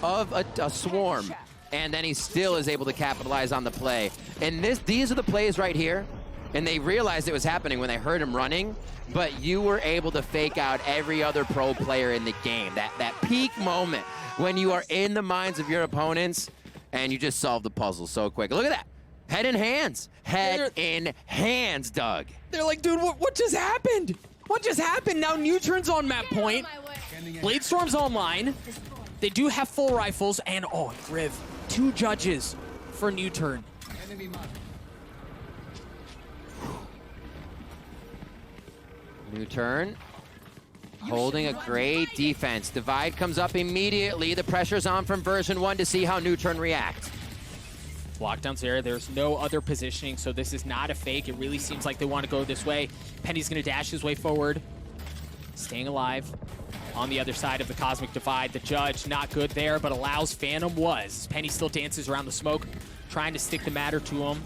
Speaker 1: of a swarm. And then he still is able to capitalize on the play. And these are the plays right here. And they realized it was happening when they heard him running, but you were able to fake out every other pro player in the game. That peak moment when you are in the minds of your opponents and you just solve the puzzle so quick. Look at that. Head in hands. Head in hands, Doug.
Speaker 2: They're like, dude, what just happened? What just happened? Now NUTURN's on map point. Bladestorm's online. They do have full rifles and, oh, Griv. 2 judges for NUTURN.
Speaker 1: NUTURN holding a great defense. Divide comes up immediately. The pressure's on from Version1 to see how NUTURN react.
Speaker 2: Lockdown's there. There's no other positioning, so this is not a fake. It really seems like they want to go this way. Penny's going to dash his way forward. Staying alive on the other side of the Cosmic Divide. The Judge, not good there, but allows Phantom was. Penny still dances around the smoke, trying to stick the matter to him.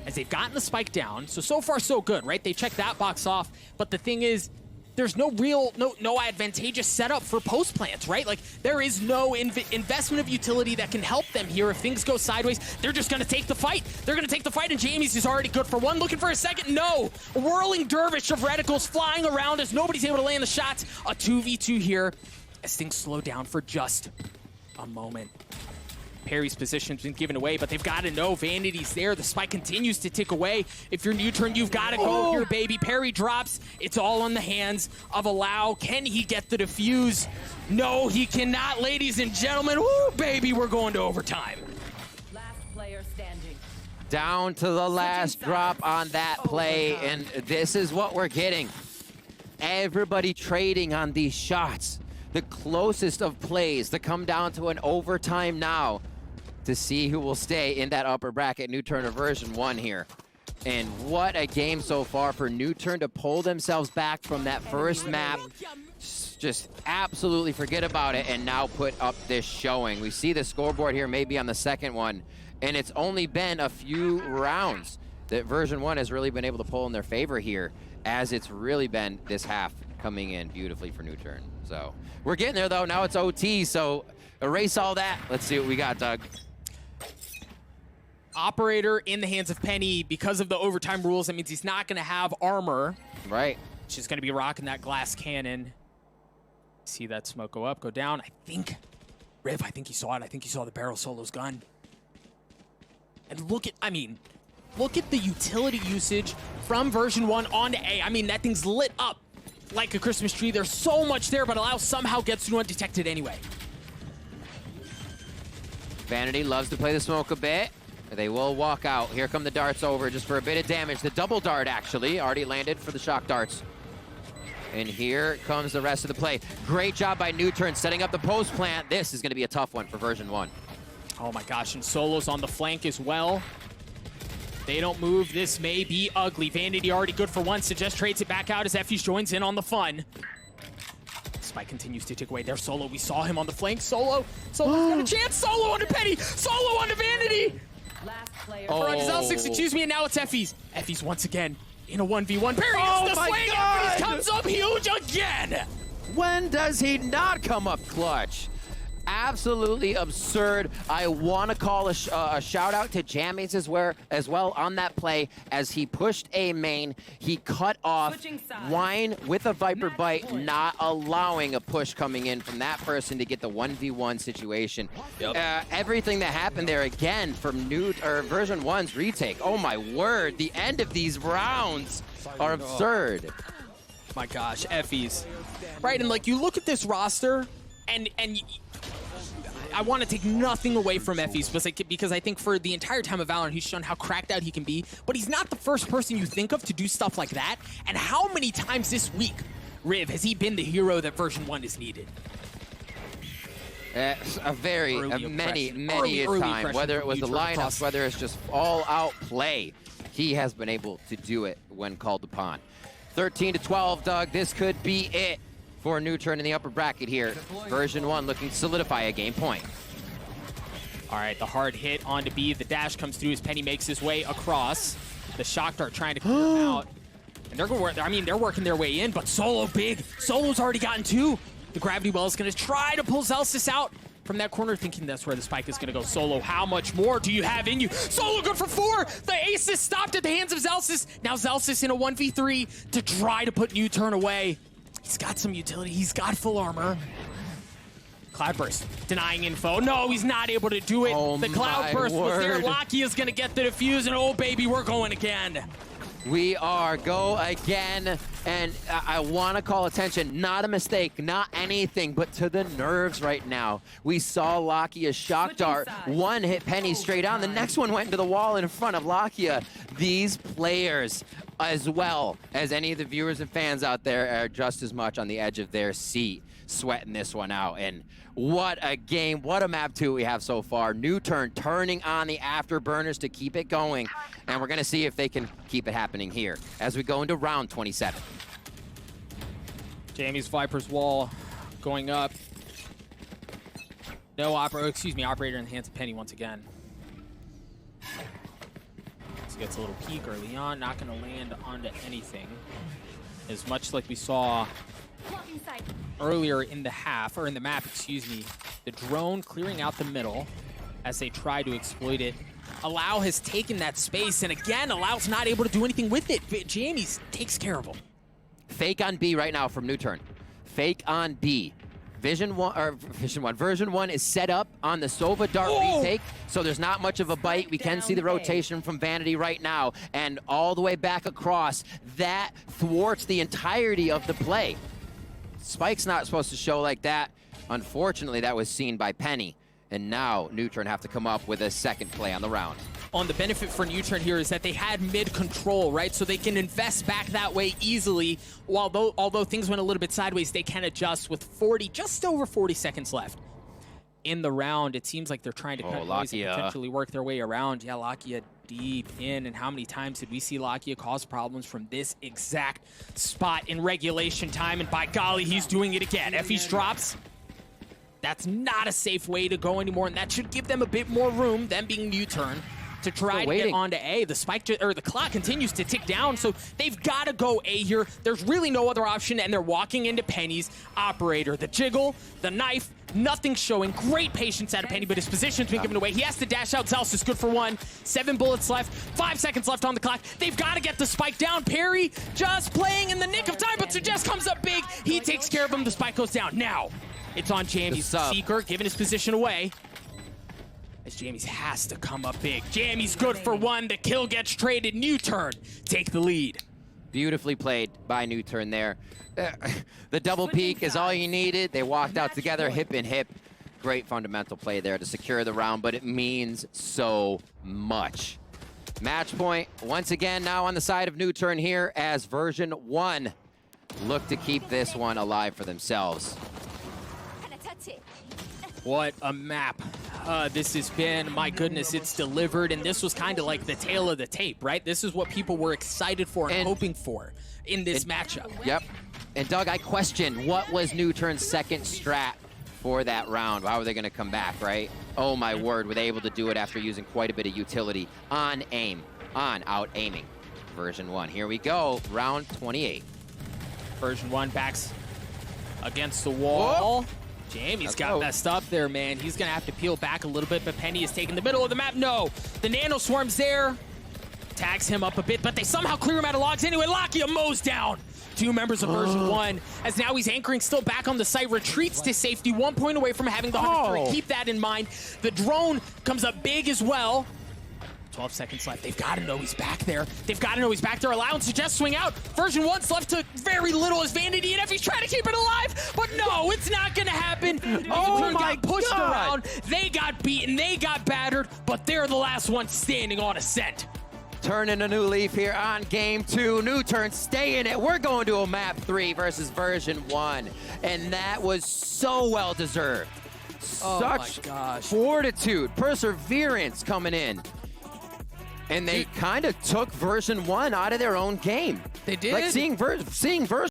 Speaker 2: As they've gotten the spike down, so far so good, right? They checked that box off, but the thing is, there's no advantageous setup for post plants, right? Like, there is no investment of utility that can help them here. If things go sideways, they're just gonna take the fight. They're gonna take the fight, and Jamie's is already good for one. Looking for a second, no! A whirling dervish of reticles flying around as nobody's able to land the shots. A 2v2 here as things slow down for just a moment. Perry's position's been given away, but they've got to know Vanity's there. The spike continues to tick away. If you're NUTURN, you've got to go here, baby. Perry drops. It's all in the hands of Allow. Can he get the defuse? No, he cannot, ladies and gentlemen. Woo, baby, we're going to overtime.
Speaker 3: Last player standing.
Speaker 1: Down to the last drop on that play, and this is what we're getting. Everybody trading on these shots. The closest of plays to come down to an overtime now to see who will stay in that upper bracket. NUTURN or Version1 here. And what a game so far for NUTURN to pull themselves back from that first map. Just absolutely forget about it and now put up this showing. We see the scoreboard here maybe on the second one, and it's only been a few rounds that Version1 has really been able to pull in their favor here, as it's really been this half coming in beautifully for NUTURN. So we're getting there though. Now it's OT, so erase all that. Let's see what we got, Doug.
Speaker 2: Operator in the hands of Penny. Because of the overtime rules, that means he's not going to have armor.
Speaker 1: Right.
Speaker 2: She's going to be rocking that glass cannon. See that smoke go up, go down. I think, Riv, I think he saw it. I think he saw the barrel Solo's gun. And look at the utility usage from Version1 onto A. I mean, that thing's lit up like a Christmas tree. There's so much there, but Allow somehow gets through undetected anyway.
Speaker 1: Vanity loves to play the smoke a bit. They will walk out. Here come the darts over just for a bit of damage. The double dart, actually, already landed for the shock darts. And here comes the rest of the play. Great job by NUTURN setting up the post plant. This is going to be a tough one for Version1.
Speaker 2: Oh my gosh, and Solo's on the flank as well. They don't move. This may be ugly. Vanity already good for one. Suggest trades it back out as Effie's joins in on the fun. Spike continues to tick away. There's Solo. We saw him on the flank. Solo's got a chance. Solo onto Penny. Solo onto Vanity.
Speaker 3: Last player.
Speaker 2: Xel6, excuse me, and now it's Effie's. Effie's once again in a 1v1. Perry gets the swing. Effie's comes up huge again.
Speaker 1: When does he not come up clutch? Absolutely absurd. I want to call a shout out to Jammies as well on that play as he pushed A main. He cut off Wine with a Viper bite, not allowing a push coming in from that person to get the 1v1 situation. Yep. Everything that happened there again from Version1's retake. Oh my word, the end of these rounds are absurd.
Speaker 2: My gosh, Effie's. Right, and like you look at this roster and I want to take nothing away from Effie's, because I think for the entire time of Valorant, he's shown how cracked out he can be, but he's not the first person you think of to do stuff like that. And how many times this week, Riv, has he been the hero that version 1 is needed?
Speaker 1: Many times, whether it was the lineups, whether it's just all-out play, he has been able to do it when called upon. 13-12, Doug, this could be it for NUTURN in the upper bracket here. Version 1 looking to solidify a game point.
Speaker 2: All right, the hard hit onto B. The dash comes through as Penny makes his way across. The shock dart trying to clear him out. And they're going to, I mean, they're working their way in, but Solo big. Solo's already gotten 2. The gravity well is going to try to pull Zelsis out from that corner, thinking that's where the spike is going to go. Solo, how much more do you have in you? Solo good for 4. The ace is stopped at the hands of Zelsis. Now Zelsis in a 1v3 to try to put NUTURN away. He's got some utility. He's got full armor. Cloudburst denying info. No, he's not able to do it.
Speaker 1: Oh,
Speaker 2: the Cloudburst was there. Laki is going to get the defuse, and oh, baby, we're going again.
Speaker 1: We are go again, and I want to call attention, not a mistake, not anything, but to the nerves right now. We saw Lakia shock dart. One hit Penny straight on. The next one went into the wall in front of Lakia. These players, as well as any of the viewers and fans out there, are just as much on the edge of their seat, sweating this one out. And what a game, what a map 2 we have so far. NUTURN turning on the afterburners to keep it going. And we're going to see if they can keep it happening here as we go into round 27.
Speaker 2: Jamie's Viper's wall going up. No operator in the hands of Penny once again. So gets a little peek early on, not going to land onto anything. As much like we saw earlier in the half, or in the map, excuse me, the drone clearing out the middle as they try to exploit it. Allow has taken that space, and again, Allow's not able to do anything with it. Jamie's takes care of him.
Speaker 1: Fake on B right now from NUTURN. Fake on B. Version 1 is set up on the Sova Dart retake, so there's not much of a bite. We can see the rotation from Vanity right now, and all the way back across. That thwarts the entirety of the play. Spike's not supposed to show like that. Unfortunately, that was seen by Penny, and now NUTURN have to come up with a second play on the round.
Speaker 2: On the benefit for NUTURN here is that they had mid control, right? So they can invest back that way easily. Although things went a little bit sideways, they can adjust with just over 40 seconds left in the round. It seems like they're trying to cut noise and potentially work their way around. Yeah, Lakia deep in, and how many times did we see Lakia cause problems from this exact spot in regulation time? And by golly, he's doing it again. Effie's drops. That's not a safe way to go anymore, and that should give them a bit more room, them being NUTURN, to try to get onto A. The spike, or the clock continues to tick down, so they've got to go A here. There's really no other option, and they're walking into Penny's operator. The jiggle, the knife, nothing showing. Great patience out of Penny, but his position's been given away. He has to dash out. Zelsis is good for 1. 7 bullets left. 5 seconds left on the clock. They've got to get the spike down. Perry just playing in the nick of time, but Suggest comes up big. He takes care of him. The spike goes down. Now, it's on Jamie's Seeker, giving his position away. As Jamie's has to come up big. Jamie's good for 1. The kill gets traded. NUTURN take the lead.
Speaker 1: Beautifully played by NUTURN there. The double peek is all you needed. They walked out together, hip in hip. Great fundamental play there to secure the round, but it means so much. Match point once again now on the side of NUTURN here as Version 1 look to keep this one alive for themselves.
Speaker 2: What a map this has been. My goodness, it's delivered, and this was kind of like the tail of the tape, right? This is what people were excited for and hoping for in this matchup.
Speaker 1: Yep. And Doug, I question what was NUTURN's second strat for that round. How were they going to come back, right? Oh my word, were they able to do it after using quite a bit of utility on aim, on out aiming. Version 1, here we go, round 28.
Speaker 2: Version 1 backs against the wall. Whoa. Jamie's got messed up there, man. He's going to have to peel back a little bit, but Penny is taking the middle of the map. No, the Nano Swarm's there. Tags him up a bit, but they somehow clear him out of logs. Anyway, Lakia mows down 2 members of Version 1, as now he's anchoring still back on the site, retreats to safety, 1 point away from having the 100. Keep that in mind. The drone comes up big as well. 12 seconds left. They've got to know he's back there. They've got to know he's back there. Allowance to just swing out. Version1's left to very little as Vanity, and if he's trying to keep it alive, but no, it's not going to happen.
Speaker 1: Oh my
Speaker 2: got pushed
Speaker 1: God.
Speaker 2: around. They got beaten. They got battered, but they're the last one standing on Ascent.
Speaker 1: Turning a new leaf here on game 2. NUTURN, stay in it. We're going to a map 3 versus Version1. And that was so well deserved.
Speaker 2: Oh
Speaker 1: Such
Speaker 2: my gosh.
Speaker 1: fortitude, perseverance coming in. And they kind of took Version1 out of their own game.
Speaker 2: They did.
Speaker 1: Like seeing Version